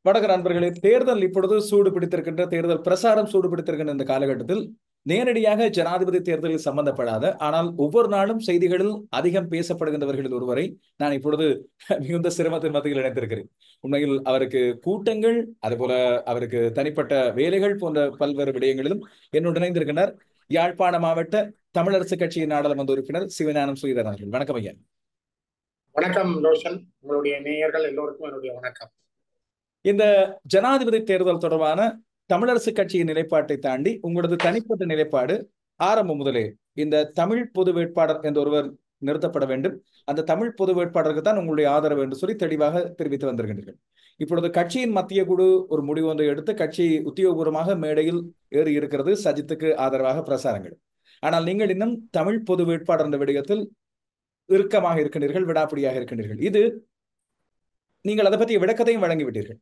வணக்க நண்பர்களே, தேர்தல் இப்பொழுது சூடு பிடித்திருக்கின்ற தேர்தல் பிரசாரம் சூடு பிடித்திருக்கின்ற இந்த காலகட்டத்தில் நேரடியாக ஜனாதிபதி தேர்தலில் சம்பந்தப்படாத ஆனால் ஒவ்வொரு நாளும் செய்திகளில் அதிகம் பேசப்படுகின்றவர்களில் ஒருவரை நான் இப்பொழுது மிகுந்த சிரமத்தின் மத்தியில் இணைந்திருக்கிறேன். உண்மையில் அவருக்கு கூட்டங்கள், அதுபோல அவருக்கு தனிப்பட்ட வேலைகள் போன்ற பல்வேறு விடயங்களிலும் என்னுடன் இணைந்திருக்கிறார் யாழ்ப்பாண மாவட்ட தமிழரசு கட்சியின் நாடாளுமன்ற உறுப்பினர் சிவஞானம் ஸ்ரீதரன் அவர்கள். வணக்கம் ஐயா. வணக்கம் ரோஷன், உங்களுடைய நேயர்கள் எல்லோருக்கும் என்னுடைய வணக்கம். இந்த ஜனாதிபதி தேர்தல் தொடர்பான தமிழரசு கட்சியின் நிலைப்பாட்டை தாண்டி உங்களது தனிப்பட்ட நிலைப்பாடு ஆரம்பம் முதலே இந்த தமிழ் பொது வேட்பாளர் என்ற ஒருவர் நிறுத்தப்பட வேண்டும், அந்த தமிழ் பொது வேட்பாளருக்கு தான் உங்களுடைய ஆதரவு என்று சொல்லி தெளிவாக தெரிவித்து வந்திருக்கின்றீர்கள். இப்பொழுது கட்சியின் மத்திய குழு ஒரு முடிவு ஒன்றை எடுத்து கட்சி உத்தியோகபூர்வமாக மேடையில் ஏறி இருக்கிறது சஜித்துக்கு ஆதரவாக பிரசாரங்கள். ஆனால் நீங்கள் இன்னும் தமிழ் பொது வேட்பாளர் என்ற விடயத்தில் இறுக்கமாக இருக்கின்றீர்கள், விடாப்பிடியாக இருக்கின்றீர்கள். இது நீங்கள் அதை பற்றிய விளக்கத்தையும் வழங்கிவிட்டீர்கள்.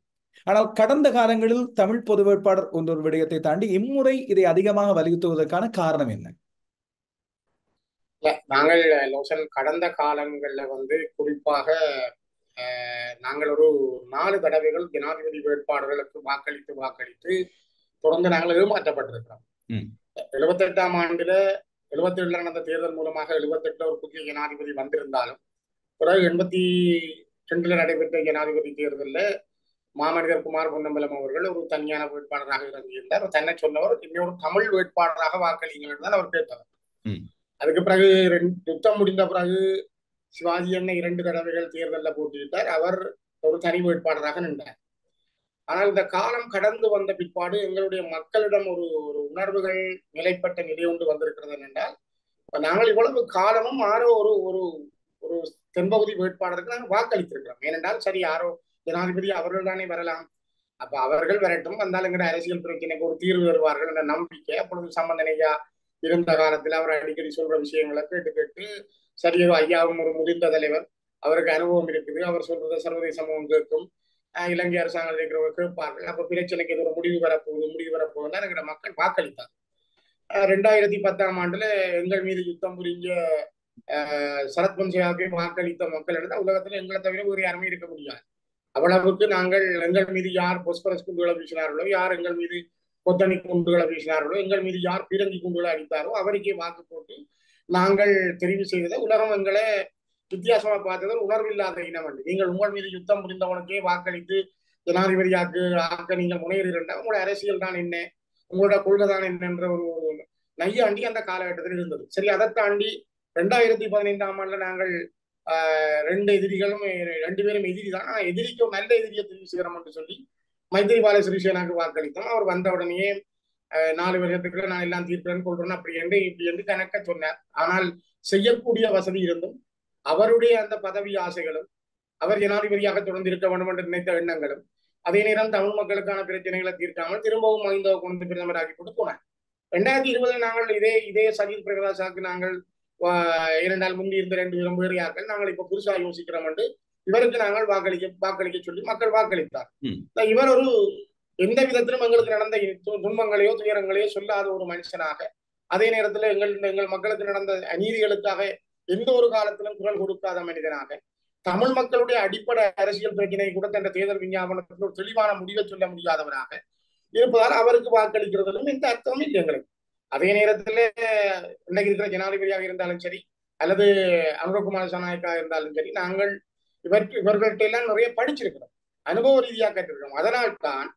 ஆனால் கடந்த காலங்களில் தமிழ் பொது வேட்பாளர் ஒரு விடயத்தை தாண்டி இம்முறை இதை அதிகமாக வலியுறுத்துவதற்கான காரணம் என்ன? நாங்கள் லோசன் கடந்த காலங்கள்ல குறிப்பாக நாங்கள் ஒரு 4 தடவைகள் ஜனாதிபதி வேட்பாளர்களுக்கு வாக்களித்து தொடர்ந்து நாங்கள் ஏமாற்றப்பட்டிருக்கிறோம். 78ஆம் ஆண்டுல 77 நடந்த தேர்தல் மூலமாக 78 ஒரு புதிய ஜனாதிபதி வந்திருந்தாலும் பிறகு 82 நடைபெற்ற ஜனாதிபதி தேர்தலில் மாமனிதர் குமார் பொன்னம்பலம் அவர்கள் ஒரு தனியான வேட்பாளராக இறங்கியிருந்தார். தன்னை சொன்னவர் இன்னொரு தமிழ் வேட்பாளராக வாக்களிங்கள் தான் அவர் கேட்டவர். அதுக்கு பிறகு யுத்தம் முடிந்த பிறகு சிவாஜி அண்ணன் 2 தடவைகள் தேர்தலில் போட்டியிட்டார். அவர் ஒரு தனி வேட்பாளராக நின்றார். ஆனால் இந்த காலம் கடந்து வந்த பிற்பாடு எங்களுடைய மக்களிடம் ஒரு உணர்வுகள் நிலைப்பட்ட நிலை ஒன்று வந்திருக்கிறது என்றால், நாங்கள் இவ்வளவு காலமும் யாரோ ஒரு தென்பகுதி வேட்பாளருக்கு நாங்கள் வாக்களித்திருக்கிறோம். ஏனென்றால் சரி, யாரோ ஜனாதிபதி அவர்கள் தானே வரலாம், அப்ப அவர்கள் வரட்டும், வந்தால் எங்கிட்ட அரசியல் பிரச்சனைக்கு ஒரு தீர்வு வருவார்கள் என்ற நம்பிக்கை அப்பொழுது சம்பந்தனையா இருந்த காலத்தில் அவர் அடிக்கடி சொல்ற விஷயங்களை கேட்டு சரி, ஐயாவும் ஒரு முதிர்ந்த தலைவர், அவருக்கு அனுபவம் இருக்குது, அவர் சொல்றதை சர்வதேச சமூகம் கேட்கும், இலங்கை அரசாங்கம் இருக்கிறவங்க கேட்பார்கள், அப்ப பிரச்சனைக்கு ஒரு முடிவு வரப்போகுது தான் எங்கிட்ட மக்கள் வாக்களித்தார். 2010ஆம் ஆண்டுல எங்கள் மீது யுத்தம் புரிஞ்ச சரத் பொன்சேகாவுக்கு வாக்களித்த மக்கள் எடுத்தால் உலகத்துல எங்களை தவிர வேறு யாருமே இருக்க முடியாது. அவ்வளவுக்கு நாங்கள் எங்கள் மீது யார் பொஸ்பரஸ் குண்டுகளை வீசினார்களோ, யார் எங்கள் மீது கொத்தணி குண்டுகளை வீசினார்களோ, எங்கள் மீது யார் பீரங்கி குண்டுகளை அடித்தாரோ அவருக்கே வாக்கு போட்டு நாங்கள் தெரிவு செய்ததை உலகம் எங்களை வித்தியாசமா பார்த்தது உணர்வு இல்லாத இனம் என்று. நீங்கள் உங்கள் மீது யுத்தம் புரிந்தவனுக்கே வாக்களித்து ஜனாதிபதியாக்க நீங்கள் முனைகிறீர்கள், உங்களோட அரசியல் தான் என்ன, உங்களோட கொள்கை தான் என்ன என்ற ஒரு நையாண்டி அந்த காலகட்டத்தில் இருந்தது. சரி, அதை தாண்டி 2015ஆம் ஆண்டுல நாங்கள் 2 எதிரிகளும் 2 பேரும் எதிரி தான், எதிரிக்கு ஒரு நல்ல எதிரியை தெரிவு செய்கிறோம் என்று சொல்லி மைத்திரிபால சிறிசேனாவுக்கு வாக்களித்தோம். அவர் வந்த உடனே 4 வருஷத்துக்குள்ள நான் எல்லாம் தீர்க்கிறேன்னு கொள்றேன் அப்படி என்று கணக்க சொன்னார். ஆனால் செய்யக்கூடிய வசதி இருந்தும் அவருடைய அந்த பதவி ஆசைகளும் அவர் ஜனாதிபதியாக தொடர்ந்து இருக்க வேண்டும் என்று நினைத்த எண்ணங்களும் அதே நேரம் தமிழ் மக்களுக்கான பிரச்சனைகளை தீர்க்காமல் திரும்பவும் மஹிந்தவை கொண்டு பிரதமராக்கி கொண்டு போனார். 2020 நாங்கள் இதே சஜித் பிரேமதாசாவுக்கு நாங்கள் இரண்டால் முந்தி இருந்த 2 விரும்புகிறார்கள், நாங்கள் இப்ப புதுசா யோசிக்கிறோம் என்று இவருக்கு நாங்கள் வாக்களிக்க சொல்லி மக்கள் வாக்களித்தார். இவர் ஒரு எந்த விதத்திலும் எங்களுக்கு நடந்த துன்பங்களையோ துயரங்களையோ சொல்லாத ஒரு மனுஷனாக, அதே நேரத்தில் எங்கள் மக்களுக்கு நடந்த அநீதிகளுக்காக எந்த ஒரு காலத்திலும் குரல் கொடுக்காத மனிதனாக, தமிழ் மக்களுடைய அடிப்படை அரசியல் பிரச்சனை கூட தன் தேர்தல் விஞ்ஞாபனத்தில் ஒரு தெளிவான முடிவை சொல்ல முடியாதவராக இருப்பதால் அவருக்கு வாக்களிக்கிறதிலும் எந்த அர்த்தமும் இல்லை எங்களுக்கு. அதே நேரத்தில் இன்னைக்கு இருக்கிற ஜனாதிபதியாக இருந்தாலும் சரி, அல்லது அனுரகுமார சனாயக்காக இருந்தாலும் சரி, நாங்கள் இவர்கள்ட்ட எல்லாம் நிறைய படிச்சிருக்கிறோம், அனுபவ ரீதியாக கற்றிருக்கிறோம். அதனால்தான்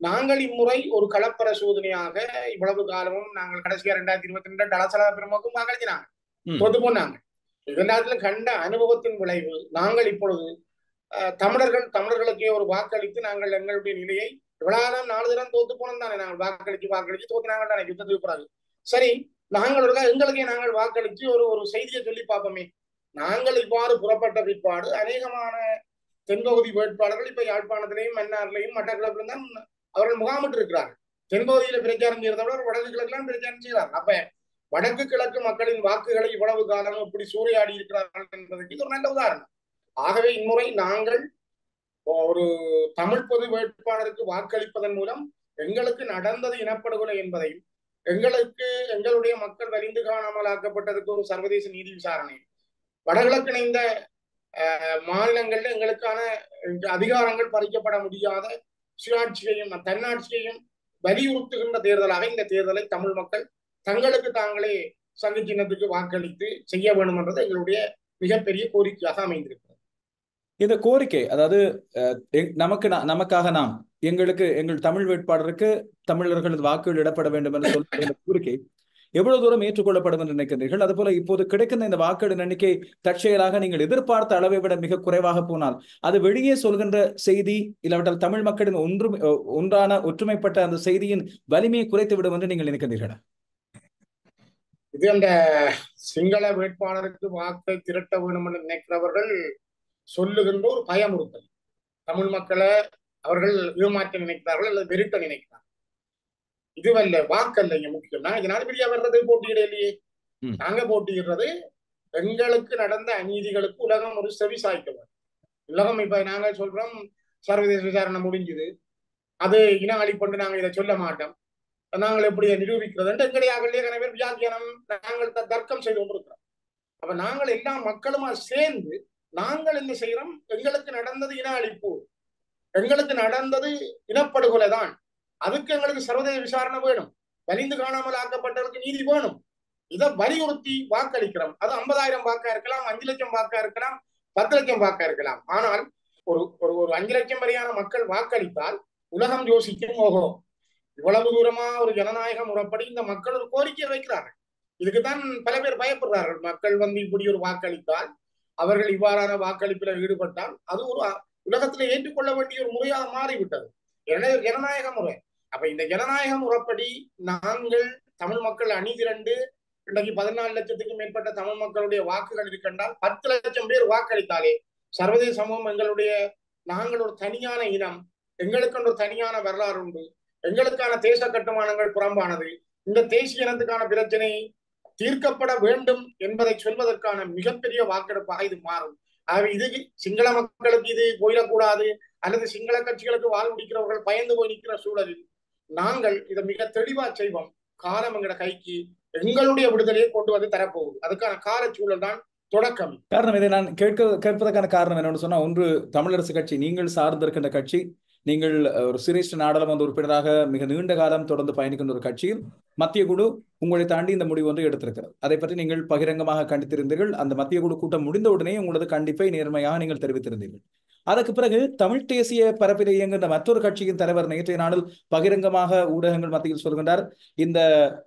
நாங்கள் இம்முறை ஒரு களப்பர சோதனையாக இவ்வளவு காலமும் நாங்கள் கடைசியா 2022 டலசலா பெருமக்கும் வாக்களிச்சினாங்க, தோத்து போனாங்க. இதனால கண்ட அனுபவத்தின் விளைவு நாங்கள் இப்பொழுது தமிழர்களுக்கே ஒரு வாக்களித்து நாங்கள் எங்களுடைய நிலையை இவ்வளவு 4 தினம் தோத்து போனோம் தானே, நாங்கள் வாக்களிச்சு தோத்துனாங்க தானே யுத்தத்துக்கு பிறகு. சரி, நாங்கள் எங்களுக்கே நாங்கள் வாக்களிச்சு ஒரு செய்தியை சொல்லி பார்ப்போமே. நாங்கள் இவ்வாறு புறப்பட்ட பிற்பாடு அநேகமான தென்பகுதி வேட்பாளர்கள் இப்ப யாழ்ப்பாணத்திலையும் மன்னார்லையும் மட்டக்களப்பிலும் தான் அவர்கள் முகாமிட்டு இருக்கிறார்கள். தென்பகுதியில பிரச்சாரம் செய்யறதை விட வடக்கு கிழக்குலாம் பிரச்சாரம் செய்கிறார்கள். அப்ப வடக்கு கிழக்கு மக்களின் வாக்குகளை இவ்வளவு காலம் இப்படி சூறையாடி இருக்கிறார்கள் என்பதற்கு இது ஒரு நல்ல உதாரணம். ஆகவே இம்முறை நாங்கள் ஒரு தமிழ் பொது வேட்பாளருக்கு வாக்களிப்பதன் மூலம் எங்களுக்கு நடந்தது இனப்படுகொலை என்பதையும், எங்களுடைய மக்கள் வலிந்து காணாமல் ஆக்கப்பட்டதுக்கு ஒரு சர்வதேச நீதி விசாரணை, வடகிழக்கு இணைந்த மாநிலங்கள்ல எங்களுக்கான அதிகாரங்கள் பறிக்கப்பட முடியாத சுயாட்சியையும் தன்னாட்சியையும் வலியுறுத்துகின்ற தேர்தலாக இந்த தேர்தலை தமிழ் மக்கள் தங்களுக்கு தாங்களே சங்கு சின்னத்துக்கு வாக்களித்து செய்ய வேண்டும் என்றது எங்களுடைய மிகப்பெரிய கோரிக்கையாக அமைந்திருக்கிறது. இந்த கோரிக்கை, அதாவது நமக்காக நாம், எங்கள் தமிழ் வேட்பாளருக்கு தமிழர்களது வாக்குகள் இடப்பட வேண்டும் என்று சொல்ல கோரிக்கை எவ்வளவு தூரம் ஏற்றுக்கொள்ளப்படும் என்று நினைக்கிறீர்கள்? அதுபோல இப்போது கிடைக்கின்ற இந்த வாக்குகளின் எண்ணிக்கை தற்செயலாக நீங்கள் எதிர்பார்த்த அளவை விட மிக குறைவாக போனால் அது வெளியே சொல்கின்ற செய்தி, இல்லாவிட்டால் தமிழ் மக்களின் ஒன்றான ஒற்றுமைப்பட்ட அந்த செய்தியின் வலிமையை குறைத்து விடும் என்று நீங்கள் நினைக்கிறீர்களா? இது அந்த சிங்கள வேட்பாளருக்கு வாக்கை திரட்ட வேண்டும் என்று நினைக்கிறவர்கள் சொல்லுகின்ற ஒரு பயமுறுத்தல். தமிழ் மக்களை அவர்கள் ஏமாற்ற நினைக்கிறார்கள் அல்லது வெறுக்க நினைக்கிறார்கள். இதுவல்ல, வாக்கல்ல இங்க முக்கியம். நாங்க ஜனாதிபதியா வர்றது போட்டியிடலையே. நாங்க போட்டியிடுறது எங்களுக்கு நடந்த அநீதிகளுக்கு உலகம் ஒரு செவி சாய்க்க வேண்டும். உலகம் இப்ப நாங்க சொல்றோம் சர்வதேச விசாரணை முடிஞ்சுது, அது இன அழிப்பண்டு நாங்க இதை சொல்ல மாட்டோம், நாங்கள் எப்படி நிரூபிக்கிறது எங்கடையாகலே பேர் வியாக்கியானம் நாங்கள் தர்க்கம் செய்து கொண்டிருக்கிறோம். அப்ப நாங்கள் எல்லா மக்களுமா சேர்ந்து நாங்கள் என்ன செய்யறோம், எங்களுக்கு நடந்தது இன அழிப்பு, எங்களுக்கு நடந்தது இனப்படுகொலை தான், அதுக்கு எங்களுக்கு சர்வதேச விசாரணை வேணும், வலிந்து காணாமல் ஆக்கப்பட்டவருக்கு நீதி வேணும், இதை வலியுறுத்தி வாக்களிக்கிறோம். அது 50,000 வாக்கா இருக்கலாம், 5 லட்சம் வாக்கா இருக்கலாம், 10 லட்சம் வாக்கா இருக்கலாம். ஆனால் ஒரு 5 லட்சம் வரையான மக்கள் வாக்களித்தால் உலகம் யோசிக்கும், ஓஹோ இவ்வளவு தூரமா ஒரு ஜனநாயக முறைப்படி இந்த மக்கள் ஒரு கோரிக்கை வைக்கிறார்கள். இதுக்குத்தான் பல பேர் பயப்படுறார்கள். மக்கள் இப்படி ஒரு வாக்களித்தால், அவர்கள் இவ்வாறான வாக்களிப்பில் ஈடுபட்டால் அது ஒரு உலகத்துல ஏற்றுக்கொள்ள வேண்டிய ஒரு முறையாக மாறிவிட்டது. எனவே ஜனநாயக முறை. அப்ப இந்த ஜனநாயக முறைப்படி நாங்கள் தமிழ் மக்கள் அணி திரண்டு இன்றைக்கு 14 லட்சத்துக்கும் மேற்பட்ட தமிழ் மக்களுடைய வாக்குகள் இருக்கின்றால் 10 லட்சம் பேர் வாக்களித்தாலே சர்வதேச சமூகம் நாங்கள் ஒரு தனியான இனம், எங்களுக்கு ஒரு தனியான வரலாறு உண்டு, எங்களுக்கான தேச கட்டுமானங்கள் புறம்பானது, இந்த தேசிய இனத்துக்கான பிரச்சனை தீர்க்கப்பட வேண்டும் என்பதை சொல்வதற்கான மிகப்பெரிய வாக்கெடுப்பாக இது மாறும். ஆகவே இது சிங்கள மக்களுக்கு இது போயிடக்கூடாது, அல்லது சிங்கள கட்சிகளுக்கு வாழ் முடிக்கிறவர்கள் பயந்து போய் நிற்கிற சூழலில் நாங்கள் இதை மிக தெளிவா செய்வோம். காலம் எங்கட கைக்கு எங்களுடைய விடுதலையை கொண்டு வந்து தரப்போகுது. அதுக்கான கால சூழல் தான் தொடக்கம். காரணம் இதை நான் கேட்பதற்கான காரணம் என்னன்னு சொன்னா, ஒன்று தமிழரசு கட்சி நீங்கள் சார்ந்திருக்கின்ற கட்சி, நீங்கள் ஒரு சிரேஷ்ட நாடாளுமன்ற உறுப்பினராக மிக நீண்ட காலம் தொடர்ந்து பயணிக்கின்ற ஒரு கட்சியில் மத்திய குழு உங்களை தாண்டி இந்த முடிவு ஒன்று எடுத்திருக்கிறது. அதை பற்றி நீங்கள் பகிரங்கமாக கண்டித்திருந்தீர்கள். அந்த மத்திய குழு கூட்டம் முடிந்தவுடனே உங்களது கண்டிப்பை நேர்மையாக நீங்கள் தெரிவித்திருந்தீர்கள். அதற்கு பிறகு தமிழ் தேசிய பரப்பில் இயங்குகின்ற மற்றொரு கட்சியின் தலைவர் நேற்றைய நாளில் பகிரங்கமாக ஊடகங்கள் மத்தியில் சொல்கின்றார், இந்த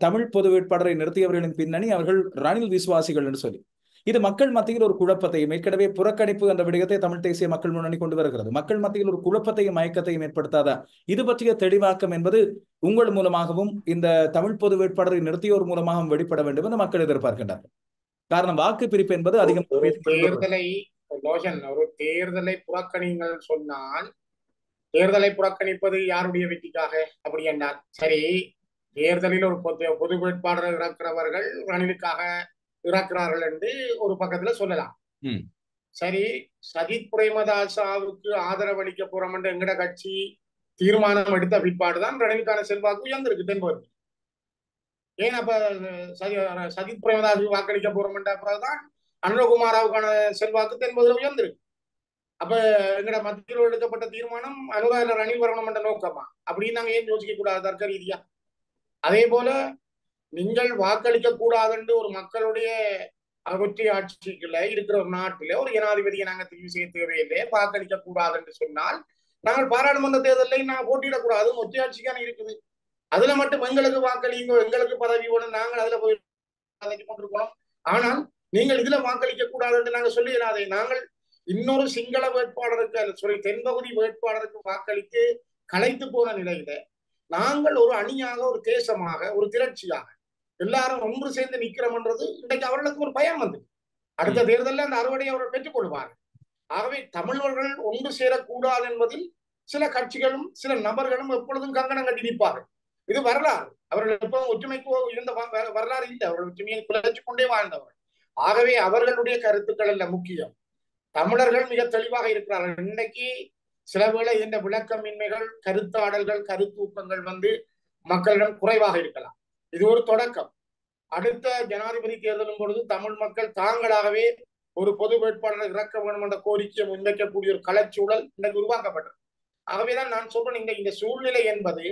தமிழ் பொது வேட்பாளரை நிறுத்தியவர்களின் பின்னணி அவர்கள் ரணில் விசுவாசிகள் என்று சொல்லி. இது மக்கள் மத்தியில் ஒரு குழப்பத்தையும், ஏற்கனவே புறக்கணிப்பு என்ற விடயத்தை தமிழ் தேசிய மக்கள் முன்னணி கொண்டு வருகிறது, மக்கள் மத்தியில் ஒரு குழப்பத்தையும் மயக்கத்தையும் ஏற்படுத்தாதா? இது பற்றிய தெளிவாக்கம் என்பது உங்கள் மூலமாகவும் இந்த தமிழ் பொது வேட்பாளரை நிறுத்தியோர் மூலமாகவும் வெளிப்பட வேண்டும் என்று மக்கள் எதிர்பார்க்கின்றார்கள். காரணம், வாக்கு பிரிப்பு என்பது அதிகம். ஒரு தேர்தலை புறக்கணிங்கள் சொன்னால், தேர்தலை புறக்கணிப்பது யாருடைய வெற்றிக்காக? அப்படி என்றால் சரி, தேர்தலில் ஒரு பொது வேட்பாளர் இறக்கிறவர்கள் ரணிலுக்காக இறக்கிறார்கள் என்று ஒரு பக்கத்துல சொல்லலாம். சரி, சஜித் பிரேமதாசாவுக்கு ஆதரவு அளிக்க போறோம் என்று எங்கட கட்சி தீர்மானம் எடுத்த பிற்பாடுதான் ரணிலுக்கான செல்வாக்கு உயர்ந்திருக்கு தென்பகுதி. ஏன் அப்ப சஜித் பிரேமதாசுக்கு வாக்களிக்க போறோம் என்ற அப்புறம்தான் அனுரகுமாராவுக்கான செல்வாக்கு தென்பகுதியில் உயர்ந்திருக்கு. அப்ப எங்கட மத்தியில் எடுக்கப்பட்ட தீர்மானம் அனுராக ரணில் வரணும் என்ற நோக்கமா? அப்படின்னு நாங்க ஏன் யோசிக்க கூடாது தர்க்க ரீதியா? அதே போல நீங்கள் வாக்களிக்க கூடாது என்று ஒரு மக்களுடைய ஒற்றை ஆட்சிக்குள்ள இருக்கிற ஒரு நாட்டில ஒரு ஜனாதிபதியை நாங்கள் தெரிவு செய்ய தேவையில்லை, வாக்களிக்க கூடாது என்று சொன்னால் நாங்கள் பாராளுமன்ற தேர்தலில் நாங்கள் போட்டியிடக்கூடாது. ஒற்றை ஆட்சிக்கான இருக்குது, அதுல மட்டும் எங்களுக்கு வாக்களிங்க, எங்களுக்கு பதவி வேணும், நாங்கள் அதுல போய் கொண்டிருக்கணும். ஆனால் நீங்கள் இதுல வாக்களிக்க கூடாது என்று நாங்கள் சொல்லிடாதே. நாங்கள் இன்னொரு சிங்கள வேட்பாளருக்கு தென்பகுதி வேட்பாளருக்கு வாக்களித்து கலைத்து போன நிலையில நாங்கள் ஒரு அணியாக, ஒரு தேசமாக, ஒரு திரட்சியாக எல்லாரும் ஒன்று சேர்ந்து நிக்கிறோம்ன்றது இன்றைக்கு அவர்களுக்கு ஒரு பயம் வந்து அடுத்த தேர்தலில் அந்த அறுவடையை அவர்கள் பெற்றுக் கொள்வார்கள். ஆகவே தமிழர்கள் ஒன்று சேரக்கூடாது என்பதில் சில கட்சிகளும் சில நபர்களும் எப்பொழுதும் கங்கணம் கட்டி நிற்பார்கள். இது வரலாறு. அவர்கள் எப்பவும் ஒற்றுமைக்கு இருந்த வரலாறு இல்லை. அவர்கள் ஒற்றுமையை குலைச்சு கொண்டே வாழ்ந்தவர்கள். ஆகவே அவர்களுடைய கருத்துக்கள் அல்ல முக்கியம். தமிழர்கள் மிக தெளிவாக இருக்கிறார்கள். இன்னைக்கு சில வேளை இந்த விளக்கமின்மைகள், கருத்தாடல்கள், கருத்தூக்கங்கள் மக்களிடம் குறைவாக இருக்கலாம். இது ஒரு தொடக்கம். அடுத்த ஜனாதிபதி தேர்தலும் பொழுது தமிழ் மக்கள் தாங்களாகவே ஒரு பொது வேட்பாளரை இறக்க வேண்டும் என்ற கோரிக்கையை முன்வைக்கக்கூடிய ஒரு களச்சூழல் இன்றைக்கு உருவாக்கப்பட்டது. ஆகவேதான் நான் சொல்றேன், இந்த சூழ்நிலை என்பது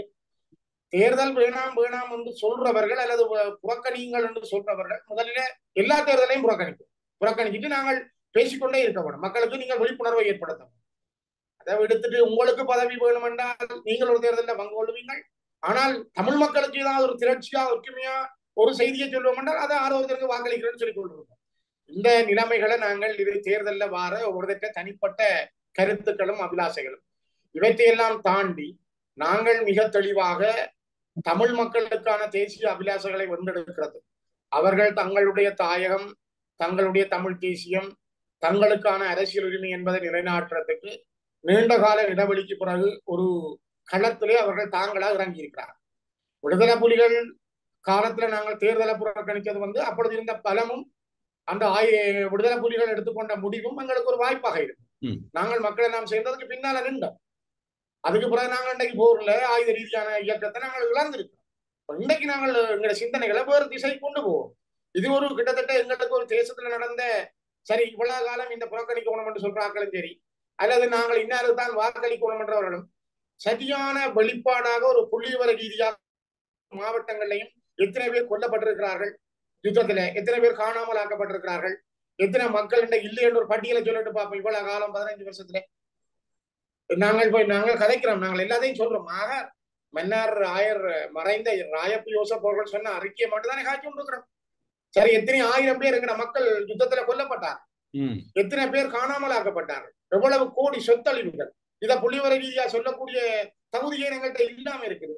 தேர்தல் வேணாம் வேணாம் என்று சொல்றவர்கள் அல்லது புறக்கணியுங்கள் என்று சொல்றவர்கள் முதலில எல்லா தேர்தலையும் புறக்கணிச்சுட்டு நாங்கள் பேசிக்கொண்டே இருக்க வேண்டும். மக்களுக்கு நீங்கள் விழிப்புணர்வை ஏற்படுத்தணும். அதை எடுத்துட்டு உங்களுக்கு பதவி வேணும் என்றால் நீங்கள் ஒரு தேர்தலில் பங்கு கொள்வீங்கள். ஆனால் தமிழ் மக்களுக்கு ஏதாவது ஒரு திரட்சியா ஒற்றுமையா ஒரு செய்தியை சொல்லுவோம் என்றால் அதை ஆரோக்கியத்திற்கு வாக்களிக்கிறேன்னு சொல்லி கொண்டிருக்கோம். இந்த நிலைமைகளை நாங்கள் இது தேர்தலில் வார ஒருதற்ற தனிப்பட்ட கருத்துக்களும் அபிலாசைகளும் இவற்றையெல்லாம் தாண்டி நாங்கள் மிக தெளிவாக தமிழ் மக்களுக்கான தேசிய அபிலாசைகளை வென்றெடுக்கிறது. அவர்கள் தங்களுடைய தாயகம், தங்களுடைய தமிழ் தேசியம், தங்களுக்கான அரசியல் உரிமை என்பதை நிலைநாட்டுறதுக்கு நீண்ட கால இடைவெளிக்கு பிறகு ஒரு களத்திலே அவர்கள் தாங்களாக இறங்கி இருக்கிறார். விடுதலை புலிகள் காலத்துல நாங்கள் தேர்தலை புறக்கணித்தது அப்பொழுது இருந்த பலமும் அந்த விடுதலை புலிகள் எடுத்துக்கொண்ட முடிவும் எங்களுக்கு ஒரு வாய்ப்பாக இருக்கும். நாங்கள் மக்களை நாம் சேர்ந்ததுக்கு பின்னால நின்றோம். அதுக்கு பிறகு நாங்கள் இன்றைக்கு போர்ல ஆயுத ரீதியான இயக்கத்தை நாங்கள் இழந்திருக்கோம். இன்றைக்கு நாங்கள் எங்களுடைய சிந்தனைகளை வேறு திசை கொண்டு போவோம். இது ஒரு கிட்டத்தட்ட எங்களுக்கு ஒரு தேசத்துல நடந்த சரி இவ்வளவு காலம் இந்த புறக்கணிக்கணும் என்று சொல்றாங்களும் சரி, அல்லது நாங்கள் இன்னாருக்கு தான் வாக்களிக்கணும் என்றவர்களும் சரியான வெளிப்பாடாக ஒரு புள்ளிவிவர ரீதியாக மாவட்டங்களையும் எத்தனை பேர் கொல்லப்பட்டிருக்கிறார்கள், யுத்தத்துல எத்தனை பேர் காணாமல் ஆக்கப்பட்டிருக்கிறார்கள், எத்தனை மக்கள் இல்லை என்ற ஒரு பட்டியலை சொல்லிட்டு பார்ப்போம். இவ்வளவு காலம் 15 வருஷத்துல நாங்கள் கதைக்கிறோம், நாங்கள் எல்லாத்தையும் சொல்றோம். ஆக மன்னார் ஆயர் மறைந்த ராயப்பு யோசப் அவர்கள் சொன்ன அறிக்கையை மட்டும் தானே காய்ச்சி கொண்டிருக்கிறோம். சரி, எத்தனை 1000 பேர் எங்கட மக்கள் யுத்தத்துல கொல்லப்பட்டார், எத்தனை பேர் காணாமல் ஆக்கப்பட்டார்கள், எவ்வளவு கோடி சொத்தழிவுகள், இதை புள்ளிவர ரீதியா சொல்லக்கூடிய தகுதியே எங்கள்கிட்ட இல்லாம இருக்குது.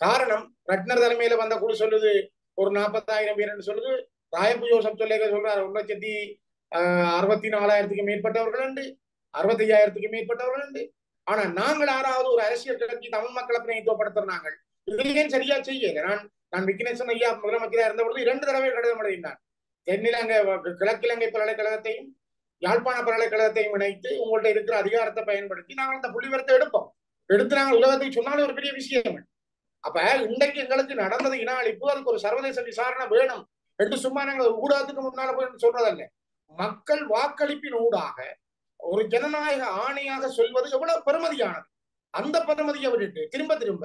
காரணம், ரட்னர் தலைமையில வந்த குழு சொல்லுது ஒரு 40,000 பேர் சொல்லுது. ராயப்பு யோசப் சொல்றாரு 1,64,000 மேற்பட்டவர்கள் உண்டு, 65,000 மேற்பட்டவர்கள் உண்டு. ஆனா நாங்கள் யாராவது ஒரு அரசியல் கட்சி தமிழ் மக்களை பிரதிநிதித்துவப்படுத்துறாங்க, இதுலேயும் சரியா செய்யல. நான் விக்னேசன் ஐயா முதலமைச்சராக இருந்த பொழுது 2 தடவை கடிதம் எழுதினார். தென்னிலங்கை கிழக்கிலங்கை பல்கலைக்கழகத்தையும் யாழ்ப்பாண பல்கலைக்கழகத்தையும் இணைத்து உங்கள்ட்ட இருக்கிற அதிகாரத்தை பயன்படுத்தி நாங்கள் இந்த புள்ளிவரத்தை எடுத்து நாங்கள் உலகத்தை சொன்னாலும் ஒரு பெரிய விஷயம். அப்ப இன்றைக்கு எங்களுக்கு நடந்தது இன அழிப்பு, அதுக்கு ஒரு சர்வதேச விசாரணை வேணும் என்று சும்மா நாங்கள் ஊடகத்துக்கு முன்னால போய் சொல்றதல்ல. மக்கள் வாக்களிப்பின் ஊடாக ஒரு ஜனநாயக ஆணையாக சொல்வது எவ்வளவு பெருமதியானது. அந்த பெருமதியை விட்டுட்டு திரும்ப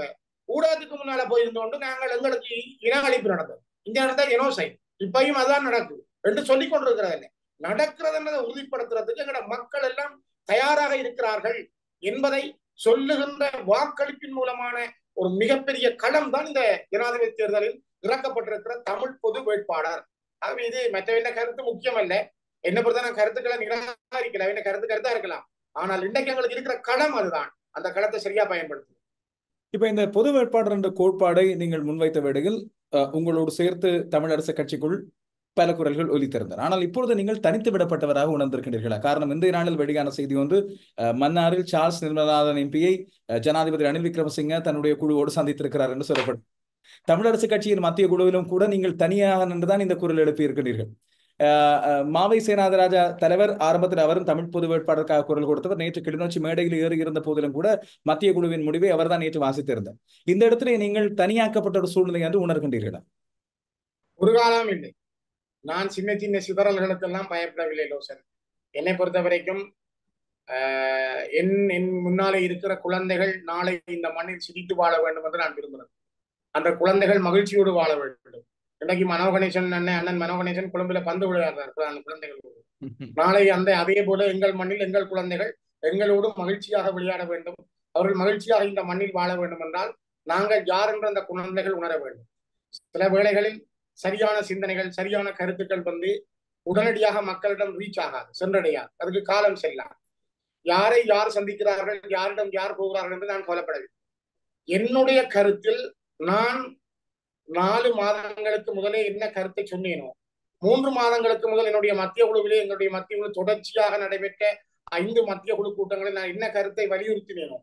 ஊடகத்துக்கு முன்னால போயிருந்தோண்டு நாங்கள் எங்களுக்கு இன அழிப்பு நடந்தது, இந்த நடந்த ஜெனோசைட், இப்பயும் அதான் நடக்குது என்று சொல்லிக் கொண்டிருக்கிறதில்லை. நடக்கிறதுன்றதை உறுதிப்படுத்துறதுக்கு எங்களோட மக்கள் எல்லாம் தயாராக இருக்கிறார்கள் என்பதை சொல்லுகின்ற வாக்களிப்பின் மூலமான ஒரு மிகப்பெரிய களம் தான் இந்த ஜனாதிபதி தேர்தலில் இறக்கப்பட்டிருக்கிற தமிழ் பொது வேட்பாளர். ஆகவே இது மற்றவன கருத்து முக்கியம் அல்ல. என்ன பொறுத்த நான் கருத்துக்களை நிராகரிக்கல, என்ன கருத்தா இருக்கலாம். ஆனால் இன்றைக்கு எங்களுக்கு இருக்கிற களம் அதுதான். அந்த களத்தை சரியா பயன்படுத்தும். இப்ப இந்த பொது வேட்பாளர் என்ற கோட்பாடை நீங்கள் முன்வைத்த வேளையில் உங்களோடு சேர்த்து தமிழரசு கட்சிக்குள் பல குரல்கள் ஒலித்திருந்தன. ஆனால் இப்பொழுது நீங்கள் தனித்து விடப்பட்டவராக உணர்ந்திருக்கின்றீர்களா? காரணம், இன்றைய நாளில் வெளியான செய்தி மன்னாரில் சார்ல்ஸ் நிர்மலநாதன் எம்பியை ஜனாதிபதி ரணில் விக்ரமசிங்க தன்னுடைய குழுவோடு சந்தித்திருக்கிறார் என்று சொல்லப்படும். தமிழரசு கட்சியின் மத்திய குழுவிலும் கூட நீங்கள் தனியாக நின்றுதான் இந்த குரல் எழுப்பி இருக்கின்றீர்கள். மாவை சேனாதராஜா தலைவர் ஆரம்பத்தில் அவரும் தமிழ் பொது வேட்பாளருக்காக குரல் கொடுத்தவர். நேற்று கிளிநொச்சி மேடையில் ஏறி இருந்த போதிலும் கூட மத்திய குழுவின் முடிவை அவர் தான் நேற்று வாசித்திருந்தார். இந்த இடத்துல நீங்கள் தனியாக்கப்பட்ட ஒரு சூழ்நிலை என்று உணர்கின்றீர்களா? ஒரு காலம் இல்லை. நான் சின்ன சின்ன சிதறல்களுக்கெல்லாம் பயப்படவில்லை லோசன். என்னை பொறுத்த வரைக்கும் என் முன்னாலே இருக்கிற குழந்தைகள் நாளை இந்த மண்ணில் சிரித்து வாழ வேண்டும் என்று நான் விரும்புகிறேன். அந்த குழந்தைகள் மகிழ்ச்சியோடு வாழ வேண்டும். இன்னைக்கு மனோகணேசன் அண்ணன் மனோகணேசன் கொழும்புல பந்து விளையாடுறார் அந்த குழந்தைகளோடு. நாளை அதே போல எங்கள் மண்ணில் எங்கள் குழந்தைகள் எங்களோடு மகிழ்ச்சியாக விளையாட வேண்டும், அவர்கள் மகிழ்ச்சியாக இந்த மண்ணில் வாழ வேண்டும் என்றால் நாங்கள் யார் என்று அந்த குழந்தைகள் உணர வேண்டும். சில வேளைகளில் சரியான சிந்தனைகள், சரியான கருத்துக்கள் உடனடியாக மக்களிடம் ரீச் ஆகாது, சென்றடையாது. அதுக்கு காலம் செல்லாம். யாரை யார் சந்திக்கிறார்கள், யாரிடம் யார் போகிறார்கள் என்று நான் கவலைப்படவில்லை. என்னுடைய கருத்தில் நான் 4 மாதங்களுக்கு முதலே என்ன கருத்தை சொன்னேனோ, 3 மாதங்களுக்கு முதல் என்னுடைய மத்திய குழுவிலே எங்களுடைய மத்திய குழு தொடர்ச்சியாக நடைபெற்ற 5 மத்திய குழு கூட்டங்களில் நான் என்ன கருத்தை வலியுறுத்தினேனோ,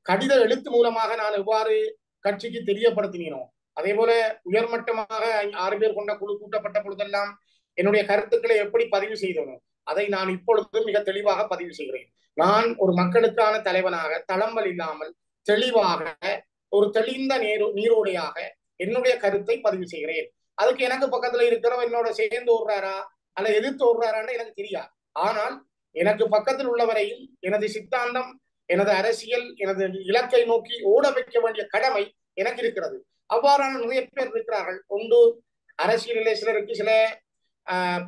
கடித எழுத்து மூலமாக நான் எவ்வாறு கட்சிக்கு தெரியப்படுத்தினேனோ, அதே போல உயர்மட்டமாக 6 பேர் கொண்ட குழு கூட்டப்பட்ட பொழுதெல்லாம் என்னுடைய கருத்துக்களை எப்படி பதிவு செய்தனோ அதை நான் இப்பொழுது மிக தெளிவாக பதிவு செய்கிறேன். நான் ஒரு மக்களுக்கான தலைவனாக தளம்பல் இல்லாமல் தெளிவாக ஒரு தெளிந்த நீரோடையாக என்னுடைய கருத்தை பதிவு செய்கிறேன். அதுக்கு எனக்கு பக்கத்துல இருக்கிறவன் என்னோட சேர்ந்து ஓடுறாரா அல்ல எதிர்த்து ஓடுறாரான்னு எனக்கு தெரியாது. ஆனால் எனக்கு பக்கத்தில் உள்ளவரையும் எனது சித்தாந்தம் எனது அரசியல் எனது இலக்கை நோக்கி ஓட வைக்க வேண்டிய கடமை எனக்கு இருக்கிறது. அவ்வாறான நிறைய பேர் இருக்கிறார்கள். ஒன்று, அரசியலிலே சிலருக்கு சில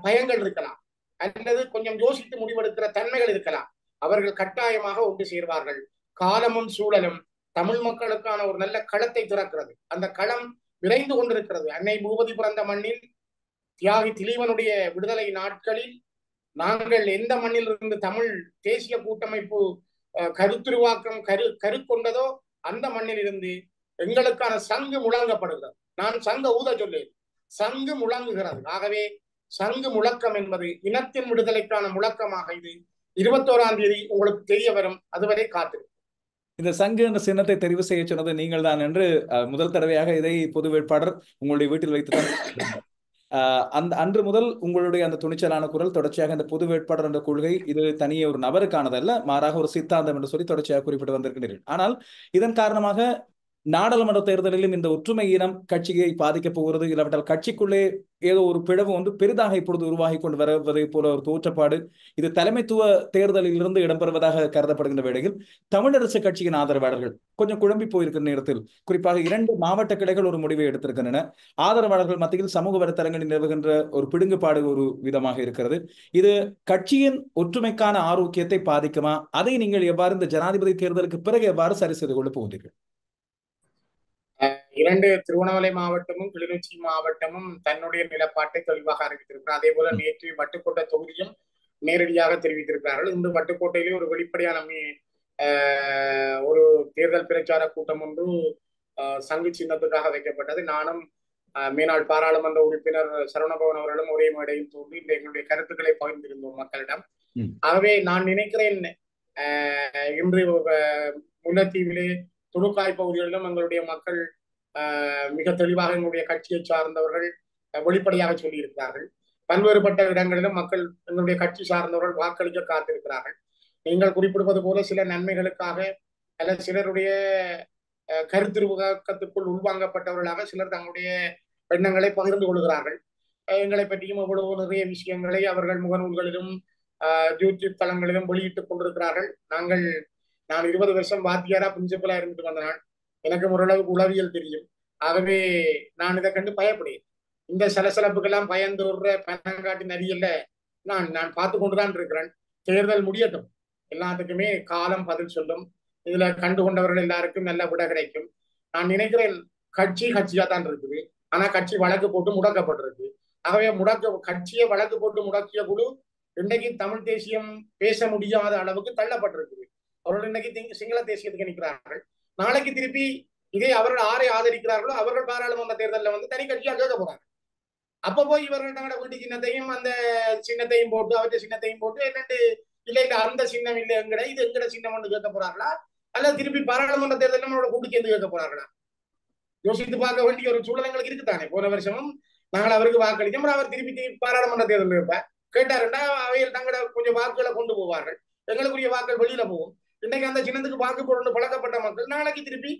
பயங்கள் இருக்கலாம், அல்லது கொஞ்சம் யோசித்து முடிவெடுக்கிற தன்மைகள் இருக்கலாம். அவர்கள் கட்டாயமாக ஒன்று சேர்வார்கள். காலமும் சூழலும் தமிழ் மக்களுக்கான ஒரு நல்ல களத்தை திறக்கிறது. அந்த களம் விரைந்து கொண்டிருக்கிறது. அன்னை பூபதி பிறந்த மண்ணில், தியாகி திலீவனுடைய விடுதலை நாட்களில் நாங்கள் எந்த மண்ணில் இருந்து தமிழ் தேசிய கூட்டமைப்பு கருத்துருவாக்கம் கருக்கொண்டதோ அந்த மண்ணில் இருந்து எங்களுக்கான சங்கு முழங்கப்படுகிறது. நான் சங்க ஊத சொல்லேன், சங்கு முழங்குகிறது. ஆகவே சங்கு முழக்கம் என்பது இனத்தின் விடுதலைக்கான முழக்கமாக இது 21ஆம் தேதி உங்களுக்கு தெரிய வரும். அதுவரை காத்து. இந்த சங்கு என்ற சின்னத்தை தெரிவு செய்ய சொன்னது நீங்கள் தான் என்று முதல் தடவையாக இதை பொது வேட்பாளர் உங்களுடைய வீட்டில் வைத்துதான் அன்று முதல் உங்களுடைய அந்த துணிச்சலான குரல் தொடர்ச்சியாக இந்த பொது வேட்பாளர் என்ற கொள்கை இது தனியே ஒரு நபருக்கானதல்ல, மாறாக ஒரு சித்தாந்தம் என்று சொல்லி தொடர்ச்சியாக குறிப்பிட்டு வந்திருக்கிறீர்கள். ஆனால் இதன் காரணமாக நாடாளுமன்ற தேர்தலிலும் இந்த ஒற்றுமை இனம் கட்சியை பாதிக்கப் போகிறது, இல்லாவிட்டால் கட்சிக்குள்ளே ஏதோ ஒரு பிளவு ஒன்று பெரிதாக இப்பொழுது உருவாகி கொண்டு வருவதை போல ஒரு தோற்றப்பாடு இது தலைமைத்துவ தேர்தலில் இருந்து இடம்பெறுவதாக கருதப்படுகின்ற வேளையில் தமிழரசு கட்சியின் ஆதரவாளர்கள் கொஞ்சம் குழம்பி போயிருக்கிற நேரத்தில் குறிப்பாக 2 மாவட்ட கிளைகள் ஒரு முடிவை எடுத்திருக்கின்றன. ஆதரவாளர்கள் மத்தியில் சமூக வலைத்தளங்களில் நிலவுகின்ற ஒரு பிடுங்குபாடு ஒரு விதமாக இருக்கிறது. இது கட்சியின் ஒற்றுமைக்கான ஆரோக்கியத்தை பாதிக்குமா? அதை நீங்கள் எவ்வாறு இந்த ஜனாதிபதி தேர்தலுக்கு பிறகு எவ்வாறு சரி செய்து கொள்ள போகிறீர்கள்? 2 திருவண்ணாமலை மாவட்டமும் கிளிநொச்சி மாவட்டமும் தன்னுடைய நிலப்பாட்டை தெளிவாக அறிவித்திருக்கிறார். அதே போல நேற்று வட்டுக்கோட்டை தொகுதியும் நேரடியாக தெரிவித்திருக்கிறார்கள். இன்று வட்டுக்கோட்டையிலே ஒரு வெளிப்படையான ஒரு தேர்தல் பிரச்சார கூட்டம் ஒன்று சங்கு சின்னத்துக்காக வைக்கப்பட்டது. நானும் மேனாள் பாராளுமன்ற உறுப்பினர் சரவணபவன் அவர்களும் ஒரே மேடையில் தோன்றி இந்த எங்களுடைய கருத்துக்களை பகிர்ந்திருந்தோம் மக்களிடம். ஆகவே நான் நினைக்கிறேன் இன்று முல்லைத்தீவிலே துணுக்காய் பகுதிகளிலும் எங்களுடைய மக்கள் மிக தெளிவாக எங்களுடைய கட்சியை சார்ந்தவர்கள் வெளிப்படையாக சொல்லியிருக்கிறார்கள். பல்வேறுபட்ட இடங்களிலும் மக்கள் எங்களுடைய கட்சி சார்ந்தவர்கள் வாக்களிக்க காத்திருக்கிறார்கள். நீங்கள் குறிப்பிடுவது போல சில நன்மைகளுக்காக அல்லது சிலருடைய கருத்துருவாக்கத்துக்குள் உள்வாங்கப்பட்டவர்களாக சிலர் தங்களுடைய எண்ணங்களை பகிர்ந்து கொள்கிறார்கள். எங்களை பற்றியும் அவ்வளவு நிறைய விஷயங்களை அவர்கள் முகநூல்களிலும் யூடியூப் தளங்களிலும் வெளியிட்டுக் கொண்டிருக்கிறார்கள். நான் 20 வருஷம் வாத்தியாரா பிரின்சிபலா இருந்துட்டு வந்தேன். எனக்கு ஓரளவுக்கு உளவியல் தெரியும். ஆகவே நான் இதை கண்டு பயப்படுகிறேன். இந்த சலசலப்புக்கெல்லாம் பயந்து விடுற பணங்காட்டி நதியல்ல நான் பார்த்து கொண்டுதான் இருக்கிறேன். தேர்தல் முடியட்டும், எல்லாத்துக்குமே காலம் பதில் சொல்லும். இதுல கண்டு கொண்டவர்கள் எல்லாருக்கும் நல்ல விட கிடைக்கும். நான் நினைக்கிறேன் கட்சியா தான் இருக்குது. ஆனா கட்சி வழக்கு போட்டு முடக்கப்பட்டிருக்கு. ஆகவே கட்சியை வழக்கு போட்டு முடக்கிய குழு இன்றைக்கு தமிழ் தேசியம் பேச முடியாத அளவுக்கு தள்ளப்பட்டிருக்குது. அவர்கள் இன்னைக்கு சிங்கள தேசியத்துக்கு நிற்கிறார்கள். நாளைக்கு திருப்பி இதே அவர்கள் ஆரை ஆதரிக்கிறார்களோ அவர்கள் பாராளுமன்ற தேர்தலில் வந்து தனி கட்சியா கேட்க போறாங்க. அப்ப போய் இவர்கள் தங்களோட வீட்டு சின்னத்தையும் அந்த சின்னத்தையும் போட்டு அவற்றை சின்னத்தையும் போட்டு என்னட்டு இல்லை அந்த சின்னம் இல்லை எங்கட இது எங்கட சின்னம் கேட்க போறாங்களா, அல்ல திருப்பி பாராளுமன்ற தேர்தலில் நம்மளோட கூட்டு சேர்ந்து கேட்க போறாங்களா? யோசித்து பார்க்க வேண்டிய ஒரு சூழலங்களுக்கு இருக்குதானே. போன வருஷமும் நாங்கள் அவருக்கு வாக்களித்தோம், அவர் திருப்பி பாராளுமன்ற தேர்தல் இருப்பேன் கேட்டாருன்னா அவையில் தங்களோட கொஞ்சம் வாக்குகளை கொண்டு போவார்கள், எங்களுக்குரிய வாக்குகள் வெளியில போகும். இன்னைக்கு அந்த சின்னத்துக்கு வாக்கு போடணும் பழக்கப்பட்ட மக்கள் நாளைக்கு திருப்பி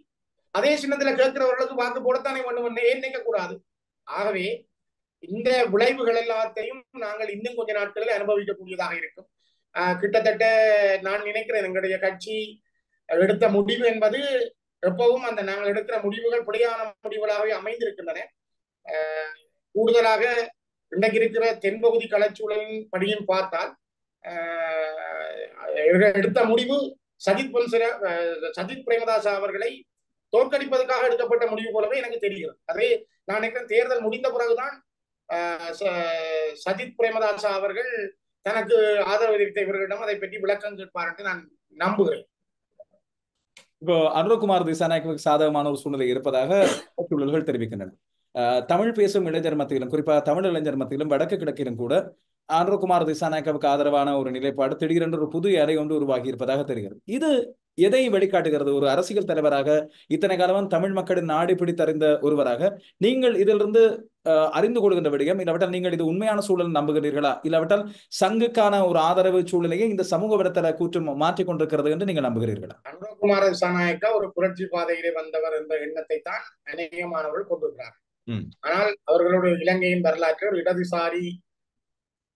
அதே சின்னத்துல கேட்கிறவர்களுக்கு வாக்கு போடத்தானே ஒண்ணு ஏன் நினைக்க கூடாது. ஆகவே இந்த விளைவுகள் எல்லாத்தையும் நாங்கள் இன்னும் கொஞ்ச நாட்களில் அனுபவிக்கக்கூடியதாக இருக்கும். கிட்டத்தட்ட நான் நினைக்கிறேன் எங்களுடைய கட்சி எடுத்த முடிவு என்பது எப்பவும் நாங்கள் எடுக்கிற முடிவுகள் பிழையான முடிவுகளாகவே அமைந்திருக்கின்றன. கூடுதலாக இன்றைக்கு இருக்கிற தென்பகுதி களச்சூழலின் படியும் பார்த்தால் எடுத்த முடிவு சஜித் பிரேமதாசா அவர்களை தோற்கடிப்பதற்காக எடுக்கப்பட்ட முடிவு போலவே எனக்கு தெரிகிறது. அதே நான் நினைக்கிறேன் தேர்தல் முடிந்த பிறகுதான் சஜித் பிரேமதாசா அவர்கள் தனக்கு ஆதரவு தெரிவித்த இவர்களிடம் அதை பற்றி விளக்கம் கேட்பார் என்று நான் நம்புகிறேன். இப்போ அனுரகுமார் திசாநாயக்கவுக்கு சாதகமான ஒரு சூழ்நிலை இருப்பதாக சூழல்கள் தெரிவிக்கின்றன. தமிழ் பேசும் இளைஞர் மத்தியிலும் குறிப்பாக தமிழ் இளைஞர் மத்தியிலும் வடக்கு கிழக்கிலும் கூட அனுரகுமார் திசாநாயக்கவுக்கு ஆதரவான ஒரு நிலைப்பாடு திடீரென்று ஒரு புது அலை ஒன்று உருவாகி இருப்பதாக தெரிகிறது. இது எதை வெளிக்காட்டுகிறது? ஒரு அரசியல் தலைவராக இத்தனை காலமும் தமிழ் மக்களின் நாடி பிடித்தறிந்த ஒருவராக நீங்கள் இதிலிருந்து அறிந்து கொள்கின்ற விடயம், இல்லாவிட்டால் நீங்கள் இது உண்மையான சூழல் நம்புகிறீர்களா, இல்லாவிட்டால் சங்குக்கான ஒரு ஆதரவு சூழலையே இந்த சமூக வலைத்தள கூற்று மாற்றிக் கொண்டிருக்கிறது என்று நீங்கள் நம்புகிறீர்களா? அனுரகுமார திசாநாயக்கா ஒரு புரட்சி பாதையிலே வந்தவர் என்ற எண்ணத்தை தான் அநேகமானவர்கள் கொண்டிருக்கிறார்கள். ஆனால் அவர்களுடைய இலங்கையின் வரலாற்று ஒரு இடதுசாரி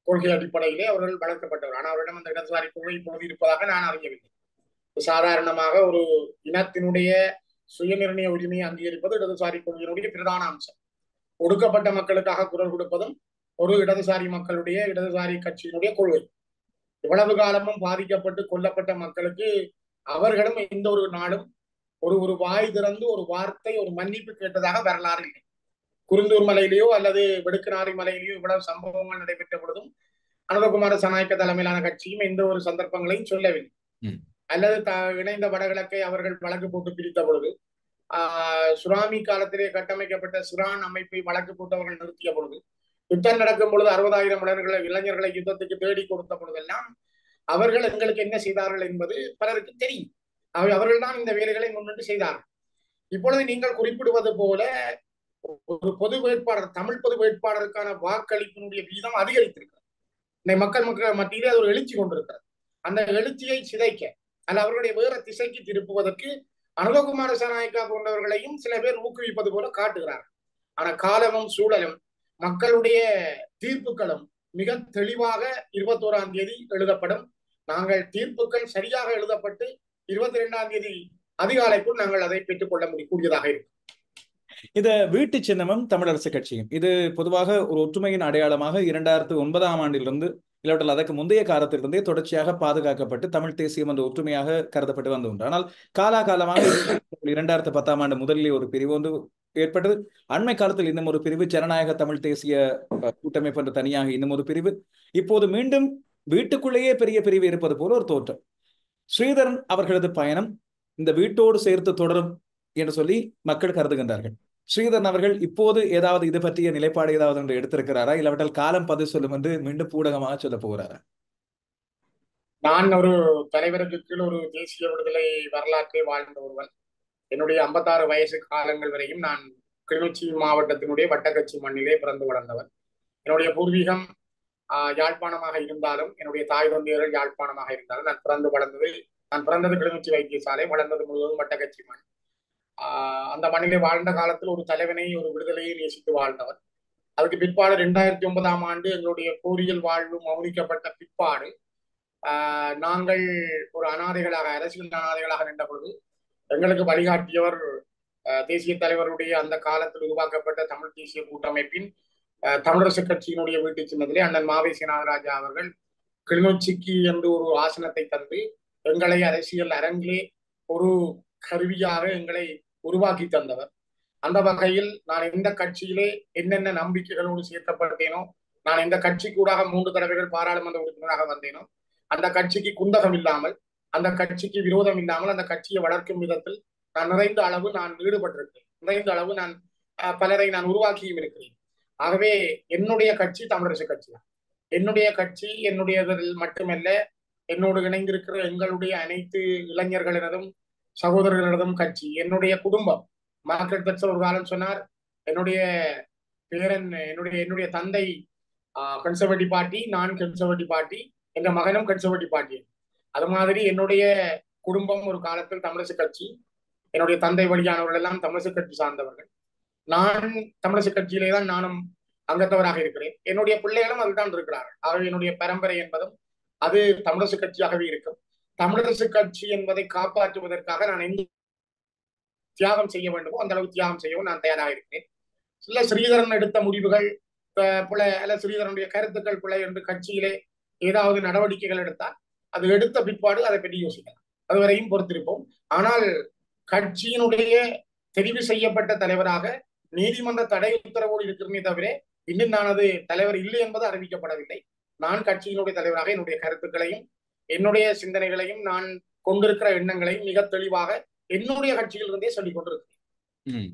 கொள்கை அடிப்படையிலே அவர்கள் வளர்க்கப்பட்டவர். ஆனால் அவரிடம் அந்த இடதுசாரி கொள்கை இப்பொழுது இருப்பதாக நான் அறியவில்லை. சாதாரணமாக ஒரு இனத்தினுடைய சுயநிர்ணய உரிமையை அங்கீகரிப்பது இடதுசாரி கொள்கையினுடைய பிரதான அம்சம். ஒடுக்கப்பட்ட மக்களுக்காக குரல் கொடுப்பதும் ஒரு இடதுசாரி மக்களுடைய இடதுசாரி கட்சியினுடைய கொள்கை. இவ்வளவு காலமும் பாதிக்கப்பட்டு கொல்லப்பட்ட மக்களுக்கு அவர்களும் எந்த ஒரு நாளும் ஒரு வாய் திறந்து ஒரு வார்த்தை ஒரு மன்னிப்பு கேட்டதாக வரலாறு இல்லை. குருந்தூர் மலையிலேயோ அல்லது வெடுக்குநாரி மலையிலேயோ இவ்வளவு சம்பவங்கள் நடைபெற்ற பொழுதும் அனுரகுமார சனாய்க்க தலைமையிலான கட்சியும் எந்த ஒரு சந்தர்ப்பங்களையும் சொல்லவில்லை. அல்லது இணைந்த வடகிழக்கை அவர்கள் வழக்கு போட்டு பிரித்த பொழுது சுனாமி காலத்திலே கட்டமைக்கப்பட்ட சுரான் அமைப்பை வழக்கு போட்டு அவர்கள் நிறுத்திய பொழுது, யுத்தம் நடக்கும் பொழுது 60,000 இளைஞர்களை யுத்தத்துக்கு தேடி கொடுத்த பொழுதெல்லாம் அவர்கள் எங்களுக்கு என்ன செய்தார்கள் என்பது பலருக்கு தெரியும். அவர்கள் தான் இந்த வேலைகளை முன்னிட்டு செய்தார்கள். இப்பொழுது நீங்கள் குறிப்பிடுவது போல ஒரு பொது வேட்பாளர், தமிழ் பொது வேட்பாளருக்கான வாக்களிப்பினுடைய வீதம் அதிகரித்திருக்கிறது. இந்த மக்கள் மத்தியிலே அது ஒரு எழுச்சி கொண்டிருக்கிறது. அந்த எழுச்சியை சிதைக்க அல்ல அவர்களுடைய வேற திசைக்கு திருப்புவதற்கு அனுரகுமார சனாயக்கா போன்றவர்களையும் சில பேர் ஊக்குவிப்பது போல காட்டுகிறார்கள். ஆனா காலமும் சூழலும் மக்களுடைய தீர்ப்புகளும் மிக தெளிவாக 21ஆம் தேதி எழுதப்படும். நாங்கள் தீர்ப்புகள் சரியாக எழுதப்பட்டு 22ஆம் தேதி அதிகாலைக்குள் நாங்கள் அதை பெற்றுக் கொள்ள முடியக்கூடியதாக இருக்கும். இந்த வீட்டு சின்னமும் தமிழரசு கட்சியும் இது பொதுவாக ஒரு ஒற்றுமையின் அடையாளமாக 2009ஆம் ஆண்டிலிருந்து இல்லாவிட்டால் அதற்கு முந்தைய காலத்திலிருந்தே தொடர்ச்சியாக பாதுகாக்கப்பட்டு தமிழ் தேசியம் என்ற ஒற்றுமையாக கருதப்பட்டு வந்து உண்டு. ஆனால் காலாகாலமாக 2010ஆம் ஆண்டு முதலிலே ஒரு பிரிவு ஒன்று ஏற்பட்டது. அண்மை காலத்தில் இன்னும் ஒரு பிரிவு, ஜனநாயக தமிழ் தேசிய கூட்டமைப்பு என்ற தனியாக இன்னும் ஒரு பிரிவு. இப்போது மீண்டும் வீட்டுக்குள்ளேயே பெரிய பிரிவு இருப்பது போல ஒரு தோற்றம். ஸ்ரீதரன் அவர்களது பயணம் இந்த வீட்டோடு சேர்த்து தொடரும் என்று சொல்லி மக்கள் கருதுகின்றார்கள். ஸ்ரீதரன் அவர்கள் இப்போது ஏதாவது இது பற்றிய நிலைப்பாடு ஏதாவது ஒன்று எடுத்திருக்கிறாரா, இல்லாவிட்டால் காலம் பதில் சொல்லும் என்று மீண்டும் பூடகமாக சொல்ல போகிறாரா? நான் ஒரு தலைவருக்கு கீழ் ஒரு தேசிய விடுதலை வரலாற்றை வாழ்ந்த ஒருவன். என்னுடைய 56 வயசு காலங்கள் வரையும் நான் கிளிநொச்சி மாவட்டத்தினுடைய வட்டக்கட்சி மண்ணிலே பிறந்து வளர்ந்தவன். என்னுடைய பூர்வீகம் யாழ்ப்பாணமாக இருந்தாலும், என்னுடைய தாய் தந்தையர்கள் யாழ்ப்பாணமாக இருந்தாலும், நான் பிறந்தது கிளிநொச்சி வைத்தியசாலை, வளர்ந்தது முழுவதும் வட்டக்கட்சி மண். அந்த மண்ணிலே வாழ்ந்த காலத்தில் ஒரு தலைவனை, ஒரு விடுதலையை நேசித்து வாழ்ந்தவர். அதுக்கு பிற்பாடு 2009ஆம் ஆண்டு எங்களுடைய போரியல் வாழ்வு மௌனிக்கப்பட்ட பிற்பாடு நாங்கள் ஒரு அனாதைகளாக, அரசியல் அனாதைகளாக நின்ற பொழுது எங்களுக்கு வழிகாட்டியவர் தேசிய தலைவருடைய அந்த காலத்தில் உருவாக்கப்பட்ட தமிழ் தேசிய கூட்டமைப்பின் தமிழரசு கட்சியினுடைய வீட்டு சின்னத்திலே அண்ணன் மாவை சேனாதராஜா அவர்கள் கிளிநொச்சிக்கு என்று ஒரு ஆசனத்தை தந்து எங்களை அரசியல் அரங்கிலே ஒரு கருவியாக எங்களை உருவாக்கி தந்தவர். அந்த வகையில் நான் எந்த கட்சியிலே என்னென்ன நம்பிக்கைகளோடு சேர்க்கப்பட்டேனோ, நான் எந்த கட்சி கூடாக 3 தடவைகள் பாராளுமன்ற உறுப்பினராக வந்தேனோ, அந்த கட்சிக்கு குந்தகம் இல்லாமல், அந்த கட்சிக்கு விரோதம் இல்லாமல், அந்த கட்சியை வளர்க்கும் விதத்தில் நான் நிறைந்த அளவு ஈடுபட்டிருக்கிறேன். நிறைந்த அளவு பலரை நான் உருவாக்கியும் இருக்கிறேன். ஆகவே என்னுடைய கட்சி தமிழரசு கட்சி தான். என்னுடைய கட்சி என்னுடையதில் மட்டுமல்ல, என்னோடு இணைந்திருக்கிற எங்களுடைய அனைத்து இளைஞர்களினதும் சகோதரர்களினதும் கட்சி, என்னுடைய குடும்பம். மார்க்கெட் தட்சர் ஒரு காலம் சொன்னார், என்னுடைய பேரன், என்னுடைய தந்தை கன்சர்வேட்டிவ் பார்ட்டி, நான் கன்சர்வேட்டிவ் பார்ட்டி, எங்க மகனும் கன்சர்வேட்டிவ் பார்ட்டி. அது மாதிரி என்னுடைய குடும்பம் ஒரு காலத்தில் தமிழரசு கட்சி, என்னுடைய தந்தை வழியானவர்கள் எல்லாம் தமிழரசு கட்சி சார்ந்தவர்கள். நான் தமிழரசு கட்சியிலே தான் நானும் அங்கத்தவராக இருக்கிறேன். என்னுடைய பிள்ளைகளும் அதுதான் இருக்கிறார்கள். ஆகவே என்னுடைய பரம்பரை என்பதும் அது தமிழரசு கட்சியாகவே இருக்கும். தமிழரசு கட்சி என்பதை காப்பாற்றுவதற்காக நான் எந்த தியாகம் செய்ய வேண்டுமோ அந்த அளவு தியாகம் செய்யவும் நான் தயாராக இருக்கிறேன். சில ஸ்ரீதரன் எடுத்த முடிவுகள் பிழை, அல்ல ஸ்ரீதரனுடைய கருத்துக்கள் பிழை என்று கட்சியிலே ஏதாவது நடவடிக்கைகள் எடுத்தால் அது எடுத்த பிற்பாடு அதை பற்றி யோசிக்கலாம். அதுவரையும் பொறுத்திருப்போம். ஆனால் கட்சியினுடைய தெரிவு செய்யப்பட்ட தலைவராக நீதிமன்ற தடை உத்தரவோடு இருக்கிறமே தவிர இன்னும் நான் அது தலைவர் இல்லை என்பது அறிவிக்கப்படவில்லை. நான் கட்சியினுடைய தலைவராக என்னுடைய கருத்துக்களையும் என்னுடைய சிந்தனைகளையும் நான் கொண்டிருக்கிற எண்ணங்களையும் மிக தெளிவாக என்னுடைய கட்சியில் இருந்தே சொல்லிக் கொண்டிருக்கிறேன்.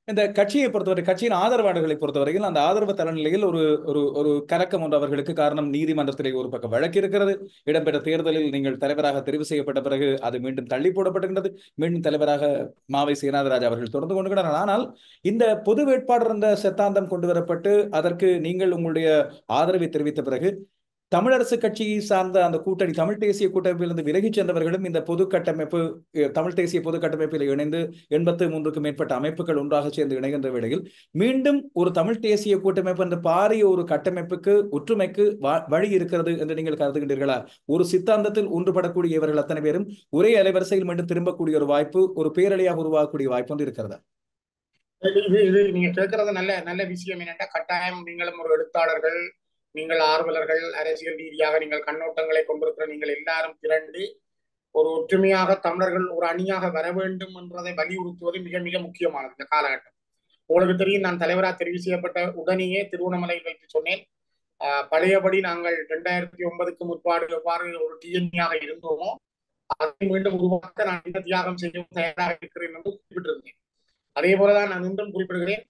இந்த கட்சியை பொறுத்தவரை, கட்சியின் ஆதரவாளர்களை பொறுத்தவரையில் அந்த ஆதரவு தரநிலையில் ஒரு ஒரு ஒரு கலக்கம் ஒன்று அவர்களுக்கு. காரணம், நீதிமன்றத்திலே ஒரு பக்கம் வழக்கு இருக்கிறது. இடம்பெற்ற தேர்தலில் நீங்கள் தலைவராக தெரிவு செய்யப்பட்ட பிறகு அது மீண்டும் தள்ளி போடப்படுகின்றது. மீண்டும் தலைவராக மாவை சேனாதராஜா அவர்கள் தொடர்ந்து கொண்டிருக்கிறார்கள். ஆனால் இந்த பொது வேட்பாளர் என்ற சித்தாந்தம் கொண்டு வரப்பட்டு அதற்கு நீங்கள் உங்களுடைய ஆதரவை தெரிவித்த பிறகு தமிழரசு கட்சியை சார்ந்த அந்த கூட்டணி தமிழ் தேசிய கூட்டமைப்பிலிருந்து விலகிச் சென்றவர்களும் இந்த பொது கட்டமைப்பு தமிழ் தேசிய பொது கட்டமைப்பில் இணைந்து 83க்கும் மேற்பட்ட அமைப்புகள் ஒன்றாக சேர்ந்து இணைகின்ற வேளையில் மீண்டும் ஒரு தமிழ் தேசிய கூட்டமைப்பு என்ற பாரிய ஒரு கட்டமைப்புக்கு ஒற்றுமைக்கு வழி இருக்கிறது என்று நீங்கள் கருதுகின்றீர்களா? ஒரு சித்தாந்தத்தில் ஒன்றுபடக்கூடிய இவர்கள் அத்தனை பேரும் ஒரே அலைவரிசையில் மீண்டும் திரும்பக்கூடிய ஒரு வாய்ப்பு, ஒரு பேரலையாக உருவாகக்கூடிய வாய்ப்பு ஒன்று இருக்கிறதா? இது நீங்க கேட்கறது நல்ல நல்ல விஷயம். என்னென்னா, கட்டாயம் நீங்களும் ஒரு எழுத்தாளர்கள், நீங்கள் ஆர்வலர்கள், அரசியல் ரீதியாக நீங்கள் கண்ணோட்டங்களை கொண்டிருக்கிற நீங்கள் எல்லாரும் திரண்டு ஒரு ஒற்றுமையாக தமிழர்கள் ஒரு அணியாக வர வேண்டும் என்பதை வலியுறுத்துவது மிக மிக முக்கியமானது இந்த காலகட்டம். உங்களுக்கு தெரியும், நான் தலைவராக தெரிவு செய்யப்பட்ட உடனேயே திருவண்ணாமலையில் வைத்து சொன்னேன், பழையபடி நாங்கள் 2009க்கு முற்பாடு எவ்வாறு ஒரு டிஎன்ஏயாக இருந்தோமோ அதை மீண்டும் உருவாக்க நான் இந்த தியாகம் செய்ய தயாராக இருக்கிறேன் என்று குறிப்பிட்டிருந்தேன். அதே போலதான் நான் இன்றும் குறிப்பிடுகிறேன்.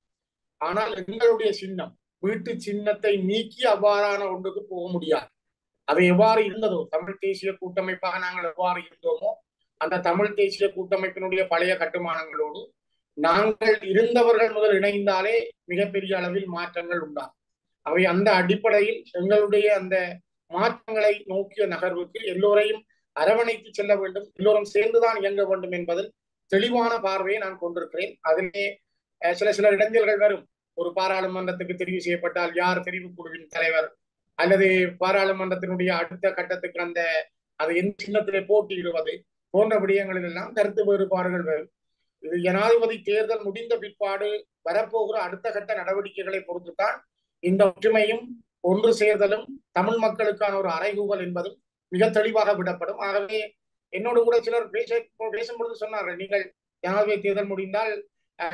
ஆனால் எங்களுடைய சின்னம், வீட்டு சின்னத்தை நீக்கி அவ்வாறான ஒன்றுக்கு போக முடியாது. அது எவ்வாறு இருந்ததோ, தமிழ் தேசிய கூட்டமைப்பாக நாங்கள் எவ்வாறு இருந்தோமோ அந்த தமிழ் தேசிய கூட்டமைப்பினுடைய பழைய கட்டுமானங்களோடு நாங்கள் இருந்தவர்கள் முதல் இணைந்தாலே மிகப்பெரிய அளவில் மாற்றங்கள் உண்டாகும். அவை அந்த அடிப்படையில் எங்களுடைய அந்த மாற்றங்களை நோக்கிய நகர்வுக்கு எல்லோரையும் அரவணைத்து செல்ல வேண்டும், எல்லோரும் சேர்ந்துதான் இயங்க வேண்டும் என்பதில் தெளிவான பார்வையை நான் கொண்டிருக்கிறேன். அதிலே சில இடைஞ்சல்கள் வரும். ஒரு பாராளுமன்றத்துக்கு தெரிவு செய்யப்பட்டால் யார் தெரிவு குழுவின் தலைவர், அல்லது பாராளுமன்றத்தினுடைய அடுத்த கட்டத்துக்கு அந்த அதை எந்த சின்னத்திலே போட்டியிடுவது போன்ற விடயங்களில் எல்லாம் கருத்து வேறுபாடுகள் வரும். இது ஜனாதிபதி தேர்தல் முடிந்த பிற்பாடு வரப்போகிற அடுத்த கட்ட நடவடிக்கைகளை பொறுத்துத்தான் இந்த ஒற்றுமையும் ஒன்று சேர்தலும் தமிழ் மக்களுக்கான ஒரு அறைகூவல் என்பதும் மிக தெளிவாக விடப்படும். ஆகவே என்னோடு கூட சிலர் பேசும்பொழுது சொன்னார்கள், நீங்கள் ஜனாதிபதி தேர்தல் முடிந்தால்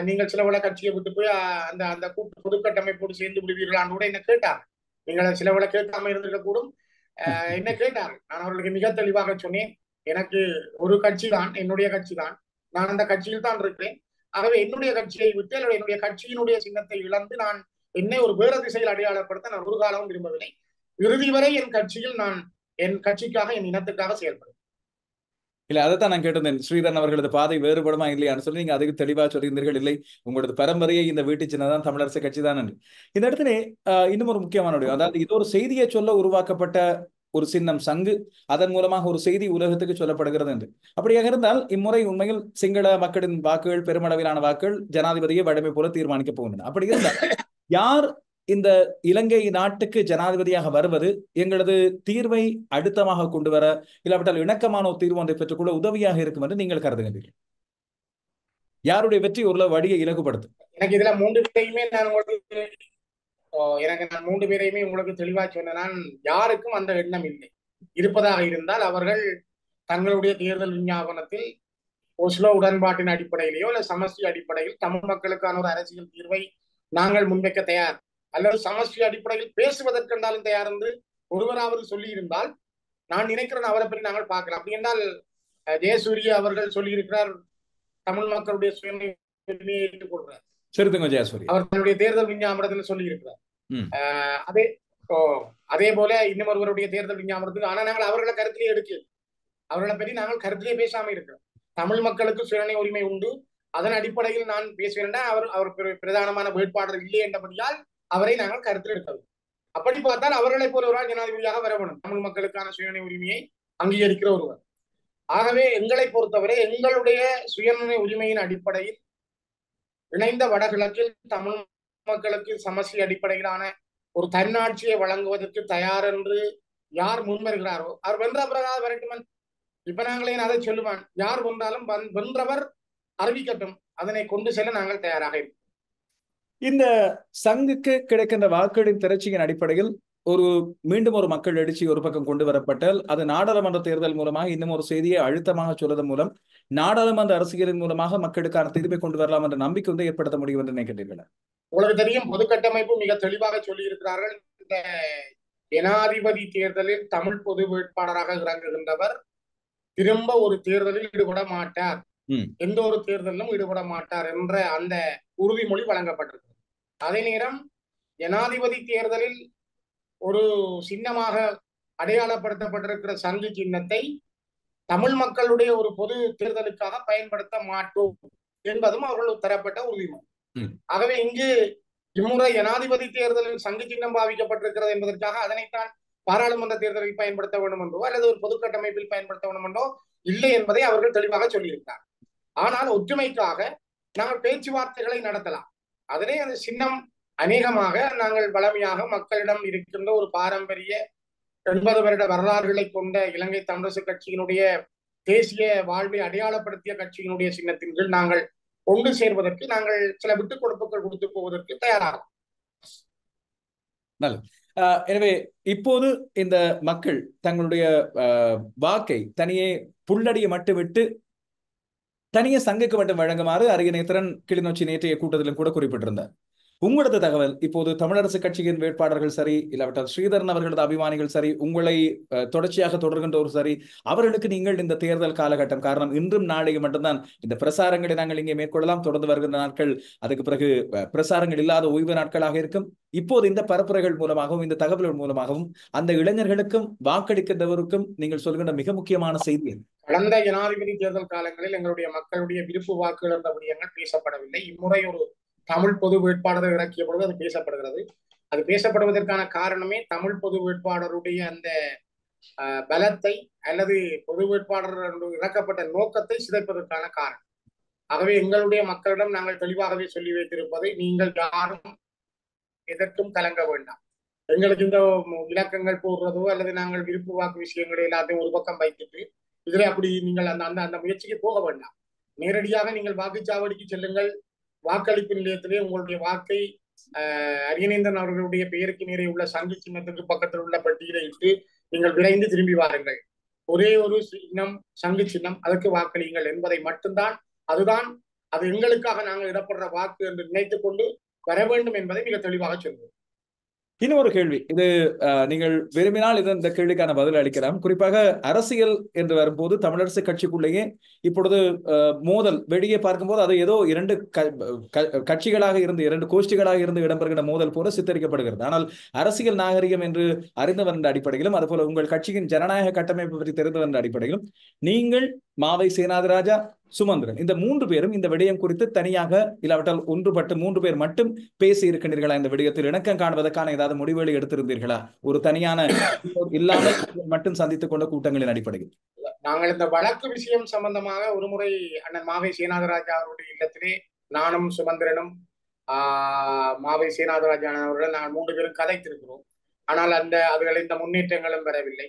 நீங்கள் சிலவள கட்சியை விட்டு போய் அந்த அந்த கூட்டு பொது கட்டமைப்போடு சேர்ந்து விடுவீர்களான்னு கூட என்ன கேட்டார். நீங்கள் சிலவள கேட்காம இருந்திருக்க கூடும். என்ன கேட்டார், நான் அவர்களுக்கு மிக தெளிவாக சொன்னேன், எனக்கு ஒரு கட்சி தான், என்னுடைய கட்சி தான், நான் அந்த கட்சியில் தான் இருக்கிறேன். ஆகவே என்னுடைய கட்சியை விட்டு அல்லது என்னுடைய கட்சியினுடைய சின்னத்தை இழந்து நான் என்னை ஒரு வேறு திசையில் அடையாளப்படுத்த நான் ஒரு காலமும் விரும்பவில்லை. இறுதி வரை என் கட்சியில் நான் என் கட்சிக்காக, என் இனத்துக்காக செயல்படும். இல்ல, அதைத்தான் நான் கேட்டிருந்தேன். ஸ்ரீதரன் அவர்களது பாதை வேறுபடுமா இல்லையான்னு சொல்லி நீங்க அதுக்கு தெளிவா சொல்லியிருந்தீர்கள். இல்லை, உங்களது பரம்பரையை இந்த வீட்டு சின்னதான் தமிழரசு கட்சி தான் என்று. இந்த இடத்துல இன்னும் ஒரு முக்கியமான விடயம், அதாவது இது ஒரு செய்தியை சொல்ல உருவாக்கப்பட்ட ஒரு சின்னம் சங்கு, அதன் மூலமாக ஒரு செய்தி உலகத்துக்கு சொல்லப்படுகிறது என்று. அப்படியாக இருந்தால் இம்முறை உண்மையில் சிங்கள மக்களின் வாக்குகள், பெருமளவிலான வாக்குகள் ஜனாதிபதியை வடமை போல தீர்மானிக்க போகின்றன. அப்படி இருந்தால் யார் இந்த இலங்கை நாட்டுக்கு ஜனாதிபதியாக வருவது எங்களது தீர்வை அழுத்தமாக கொண்டு வர, இல்லாவிட்டால் இணக்கமான ஒரு தீர்வு ஒன்றை பெற்றுக்கொள்ள உதவியாக இருக்கும் என்று நீங்கள் கருதுகிறீர்கள்? யாருடைய வெற்றி ஒரு வழியை இலகுபடுத்தும்? எனக்கு இதுல மூன்று பேரையுமே நான் மூன்று பேரையுமே உங்களுக்கு தெளிவா சொன்னேன். யாருக்கும் அந்த எண்ணம் இல்லை. இருப்பதாக இருந்தால் அவர்கள் தங்களுடைய தேர்தல் விஞ்ஞாபனத்தில் ஒஸ்லோ உடன்பாட்டின் அடிப்படையிலேயோ அல்ல சமஷ்டி அடிப்படையில் தமிழ் மக்களுக்கான ஒரு அரசியல் தீர்வை நாங்கள் முன்வைக்க தயார், அல்லது சமஷ்டி அடிப்படையில் பேசுவதற்கென்றாலும் தயார் என்று ஒருவராவது சொல்லி இருந்தால் நான் நினைக்கிறேன் அவரை பற்றி நாங்கள் பார்க்கலாம். அப்படி என்றால் ஜெயசூரிய அவர்கள் சொல்லியிருக்கிறார், தமிழ் மக்களுடைய சுயநிலையை ஏற்றுக்கொள்கிறார். அவர் தன்னுடைய தேர்தல் விஞ்ஞாபனத்தில் சொல்லி இருக்கிறார். அதே போல இன்னும் ஒருவருடைய தேர்தல் விஞ்ஞாபனத்துக்கு, ஆனா நாங்கள் அவர்களை கருத்திலே எடுக்க, அவர்களை பற்றி நாங்கள் கருத்திலே பேசாம இருக்கிறோம். தமிழ் மக்களுக்கு சுயநிலை உரிமை உண்டு, அதன் அடிப்படையில் நான் பேசுகிறேன். அவர் பிரதானமான வேட்பாளர் இல்லை என்றபடியால் அவரை நாங்கள் கருத்தில் எடுக்கவில்லை. அப்படி பார்த்தால் அவர்களை போல ஒரு ஜனாதிபதியாக வரவேணும், தமிழ் மக்களுக்கான சுயநிலை உரிமையை அங்கீகரிக்கிற ஒருவர். ஆகவே எங்களை பொறுத்தவரை எங்களுடைய சுயநிலை உரிமையின் அடிப்படையில் இணைந்த வடகிழக்கில் தமிழ் மக்களுக்கு சமஷ்டி அடிப்படையிலான ஒரு தன்னாட்சியை வழங்குவதற்கு தயார் என்று யார் முன்வருகிறாரோ அவர் வென்ற பிறகாக வரட்டும். இப்ப நாங்களே அதை சொல்லுவான், யார் வென்றாலும் வென்றவர் அறிவிக்கட்டும், அதனை கொண்டு செல்ல நாங்கள் தயாராக இருக்கோம். இந்த சங்குக்கு கிடைக்கின்ற வாக்குகளின் திரட்சியின் அடிப்படையில் மீண்டும் ஒரு மக்கள் எழுச்சி ஒரு பக்கம் கொண்டு வரப்பட்டால் அது நாடாளுமன்ற தேர்தல் மூலமாக இன்னும் ஒரு செய்தியை அழுத்தமாக சொல்வதன் மூலம் நாடாளுமன்ற அரசியலின் மூலமாக மக்களுக்கான தீர்வை கொண்டு வரலாம் என்ற நம்பிக்கை வந்து ஏற்படுத்த முடியும் என்று நினைக்கின்றீர்கள்? உங்களுக்கு தெரியும், பொது கட்டமைப்பு மிக தெளிவாக சொல்லி இருக்கிறார்கள், இந்த ஜனாதிபதி தேர்தலில் தமிழ் பொது வேட்பாளராக இறங்குகின்றவர் திரும்ப ஒரு தேர்தலில் ஈடுபட மாட்டார், எந்த ஒரு தேர்தலிலும் ஈடுபட மாட்டார் என்ற அந்த உறுதிமொழி வழங்கப்பட்டிருக்கு. அதே நேரம் ஜனாதிபதி தேர்தலில் ஒரு சின்னமாக அடையாளப்படுத்தப்பட்டிருக்கிற சங்கு சின்னத்தை தமிழ் மக்களுடைய ஒரு பொது தேர்தலுக்காக பயன்படுத்த மாட்டோம் என்பதும் அவர்கள் தரப்பட்ட உறுதிமொழி. ஆகவே இங்கு இம்முறை ஜனாதிபதி தேர்தலில் சங்கு சின்னம் பாவிக்கப்பட்டிருக்கிறது என்பதற்காக அதனைத்தான் பாராளுமன்ற தேர்தலில் பயன்படுத்த வேண்டும் என்றோ அல்லது ஒரு பொது கட்டமைப்பில் பயன்படுத்த வேண்டும் என்றோ இல்லை என்பதை அவர்கள் தெளிவாக சொல்லியிருக்கிறார். ஆனால் ஒற்றுமைக்காக நாங்கள் பேச்சுவார்த்தைகளை நடத்தலாம். அதனை அந்த சின்னம் அநேகமாக நாங்கள் வளமையாக மக்களிடம் இருக்கின்ற ஒரு பாரம்பரிய 80 வருட வரலாறுகளை கொண்ட இலங்கை தமிழரசு கட்சியினுடைய தேசிய வாழ்வை அடையாளப்படுத்திய கட்சியினுடைய சின்னத்தின் கீழ் நாங்கள் ஒன்று சேர்வதற்கு நாங்கள் சில விட்டுக் கொடுப்புகள் கொடுத்து போவதற்கு தயாராகும். நல்லது. எனவே இப்போது இந்த மக்கள் தங்களுடைய வாக்கை தனியே புள்ளடியை மட்டும் விட்டு தனியே சங்கைக்கு மட்டும் வழங்குமாறு அரியநேத்திரன் கிளிநொச்சி நேற்றைய கூட்டத்திலும் கூட குறிப்பிட்டிருந்தார். உங்களது தகவல் இப்போது தமிழரசு கட்சியின் வேட்பாளர்கள் சரி, இல்லாவிட்டால் ஸ்ரீதரன் அவர்களது அபிமானிகள் சரி, உங்களை தொடர்ச்சியாக தொடர்கின்றவர் சரி, அவர்களுக்கு நீங்கள் இந்த தேர்தல் காலகட்டம், காரணம் இன்றும் நாளையும் மட்டும்தான் இந்த பிரசாரங்களை நாங்கள் இங்கே மேற்கொள்ளலாம், தொடர்ந்து வருகின்ற நாட்கள் அதுக்கு பிறகு பிரசாரங்கள் இல்லாத ஓய்வு நாட்களாக இருக்கும். இப்போது இந்த பரப்புரைகள் மூலமாகவும் இந்த தகவல்கள் மூலமாகவும் அந்த இளைஞர்களுக்கும் வாக்களிக்கின்றவருக்கும் நீங்கள் சொல்கின்ற மிக முக்கியமான செய்தி. கடந்த ஜனாதிபதி தேர்தல் காலங்களில் எங்களுடைய மக்களுடைய விருப்பு வாக்குகள் என்ற விடயங்கள் பேசப்படவில்லை. இம்முறை ஒரு தமிழ் பொது வேட்பாளரை இறக்கிய பொழுது அது பேசப்படுகிறது. அது பேசப்படுவதற்கான காரணமே தமிழ் பொது வேட்பாளருடைய அந்த பலத்தை அல்லது பொது வேட்பாளர் இறக்கப்பட்ட நோக்கத்தை சிதைப்பதற்கான காரணம். ஆகவே எங்களுடைய மக்களிடம் நாங்கள் தெளிவாகவே சொல்லி வைத்திருப்பதை, நீங்கள் யாரும் எதற்கும் கலங்க வேண்டாம். எங்களுக்கு இந்த இலக்கங்கள் போடுறதோ அல்லது நாங்கள் விருப்பு வாக்கு விஷயங்களை எல்லாத்தையும் ஒரு பக்கம் வைத்துட்டு இதுல அப்படி நீங்கள் அந்த முயற்சிக்கு போக வேண்டாம். நேரடியாக நீங்கள் வாக்குச்சாவடிக்கு செல்லுங்கள். வாக்களிப்பு நிலையத்திலே உங்களுடைய வாக்கை அரியநேந்திரன் அவர்களுடைய பெயருக்கு நேரே உள்ள சங்கு சின்னத்துக்கு பக்கத்தில் உள்ள பட்டியலை இட்டு நீங்கள் விரைந்து திரும்பி வாருங்கள். ஒரே ஒரு சின்னம், சங்கு சின்னம், அதற்கு வாக்களியுங்கள் என்பதை மட்டும்தான், அதுதான் அது எங்களுக்காக நாங்கள் இடப்படுற வாக்கு என்று நினைத்துக் கொண்டு வர வேண்டும் என்பதை மிக தெளிவாக சொல்வோம். இன்னொரு கேள்வி, இது நீங்கள் விரும்பினால் இந்த கேள்விக்கான பதில் அளிக்கலாம். குறிப்பாக அரசியல் என்று வரும்போது தமிழரசு கட்சிக்குள்ளேயே இப்பொழுது மோதல் வெளியே பார்க்கும்போது அது ஏதோ இரண்டு கட்சிகளாக இருந்து, இரண்டு கோஷ்டிகளாக இருந்து இடம்பெறுகிற மோதல் போல சித்தரிக்கப்படுகிறது. ஆனால் அரசியல் நாகரிகம் என்று அறிந்தவர் என்ற அடிப்படையிலும், அதுபோல உங்கள் கட்சியின் ஜனநாயக கட்டமைப்பு பற்றி தெரிந்தவர் என்ற அடிப்படையிலும், நீங்கள் மாவை சேனாதிராஜா, சுமந்திரன் இந்த 3 பேரும் இந்த விடயம் குறித்து தனியாக இல்லாவிட்டால் ஒன்றுபட்டு 3 பேர் மட்டும் பேசி இருக்கின்றீர்களா? இந்த விடயத்தில் இணக்கம் காண்பதற்கான ஏதாவது முடிவுகளை எடுத்திருந்தீர்களா? ஒரு தனியான இல்லாமல் மட்டும் சந்தித்துக் கொண்ட கூட்டங்களின் அடிப்படையில் நாங்கள் இந்த வழக்கு விஷயம் சம்பந்தமாக ஒருமுறை அண்ணன் மாவை சேனாதிராஜா அவருடைய இல்லத்திலே நானும் சுமந்திரனும் மாவை சேனாதிராஜா அவர்கள் நாங்கள் 3 பேரும் கதைத்திருக்கிறோம். ஆனால் அதுகள் இந்த முன்னேற்றங்களும் பெறவில்லை.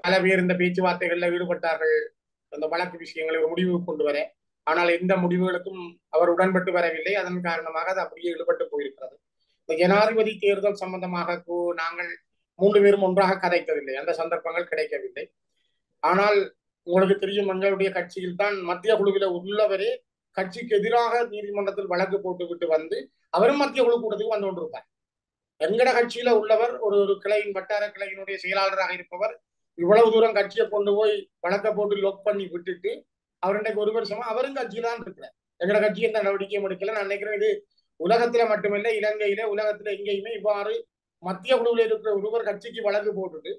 பல பேர் இந்த பேச்சுவார்த்தைகளில் ஈடுபட்டார்கள் அந்த வழக்கு விஷயங்களை ஒரு முடிவு கொண்டு வர. ஆனால் எந்த முடிவுகளுக்கும் அவர் உடன்பட்டு வரவில்லை. அதன் காரணமாக அது அப்படியே ஈடுபட்டு போயிருக்கிறது. இந்த ஜனாதிபதி தேர்தல் சம்பந்தமாக நாங்கள் 3 பேரும் ஒன்றாக கதைக்கவில்லை, அந்த சந்தர்ப்பங்கள் கிடைக்கவில்லை. ஆனால் உங்களுக்கு தெரியும், எங்களுடைய கட்சியில் தான் மத்திய குழுவில் உள்ளவரே கட்சிக்கு எதிராக நீதிமன்றத்தில் வழக்கு போட்டுவிட்டு வந்து அவரும் மத்திய குழு கூட்டத்துக்கு வந்து கொண்டிருப்பார். எங்கட கட்சியில உள்ளவர் ஒரு கிளையின் வட்டார கிளையினுடைய செயலாளராக இருப்பவர் இவ்வளவு தூரம் கட்சியை கொண்டு போய் வழக்க போட்டு லொக் பண்ணி விட்டுட்டு அவர் இன்றைக்கு 1 வருஷமா அவரும் கட்சியில தான் இருக்கிறார். எங்கட கட்சி எந்த நடவடிக்கையும் எடுக்கல. நான் நினைக்கிறேன் இது உலகத்துல மட்டுமில்லை, இலங்கையில உலகத்துல எங்கேயுமே இவ்வாறு மத்திய குழுவில் இருக்கிற ஒருவர் கட்சிக்கு வழக்கு போட்டுட்டு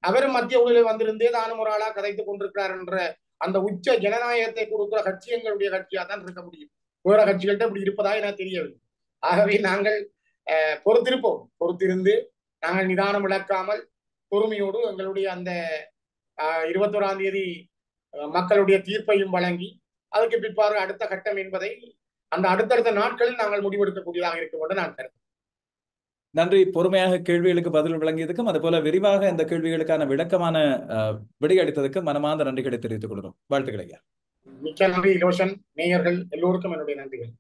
அவரும் மத்திய குழுவில் வந்திருந்தே தானும் ஒரு ஆளா கதைத்துக் கொண்டிருக்கிறார் என்ற அந்த உச்ச ஜனநாயகத்தை கொடுக்கிற கட்சி எங்களுடைய கட்சியா தான் இருக்க முடியும். வேற கட்சிகள்கிட்ட இப்படி இருப்பதா எனக்கு தெரியவில்லை. ஆகவே நாங்கள் பொறுத்திருந்து நாங்கள் நிதானம் இழக்காமல் பொறுமையோடு எங்களுடைய அந்த 21ஆம் தேதி மக்களுடைய தீர்ப்பையும் வழங்கி அதுக்கு பிற்பாடு அடுத்த கட்டம் என்பதை அந்த அடுத்தடுத்த நாட்களில் நாங்கள் முடிவெடுக்கக்கூடியதாக இருக்கும் என்று நான் கருதுகிறேன். நன்றி. பொறுமையாக கேள்விகளுக்கு பதில் வழங்கியதுக்கும் அதுபோல விரிவாக இந்த கேள்விகளுக்கான விளக்கமான விடையளித்ததுக்கு மனமார்ந்த நன்றிகளை தெரிவித்துக் கொள்கிறோம். வாழ்த்துக்கள் ஐயா. மிக்க நன்றி இலோஷன். நேயர்கள் எல்லோருக்கும் என்னுடைய நன்றிகள்.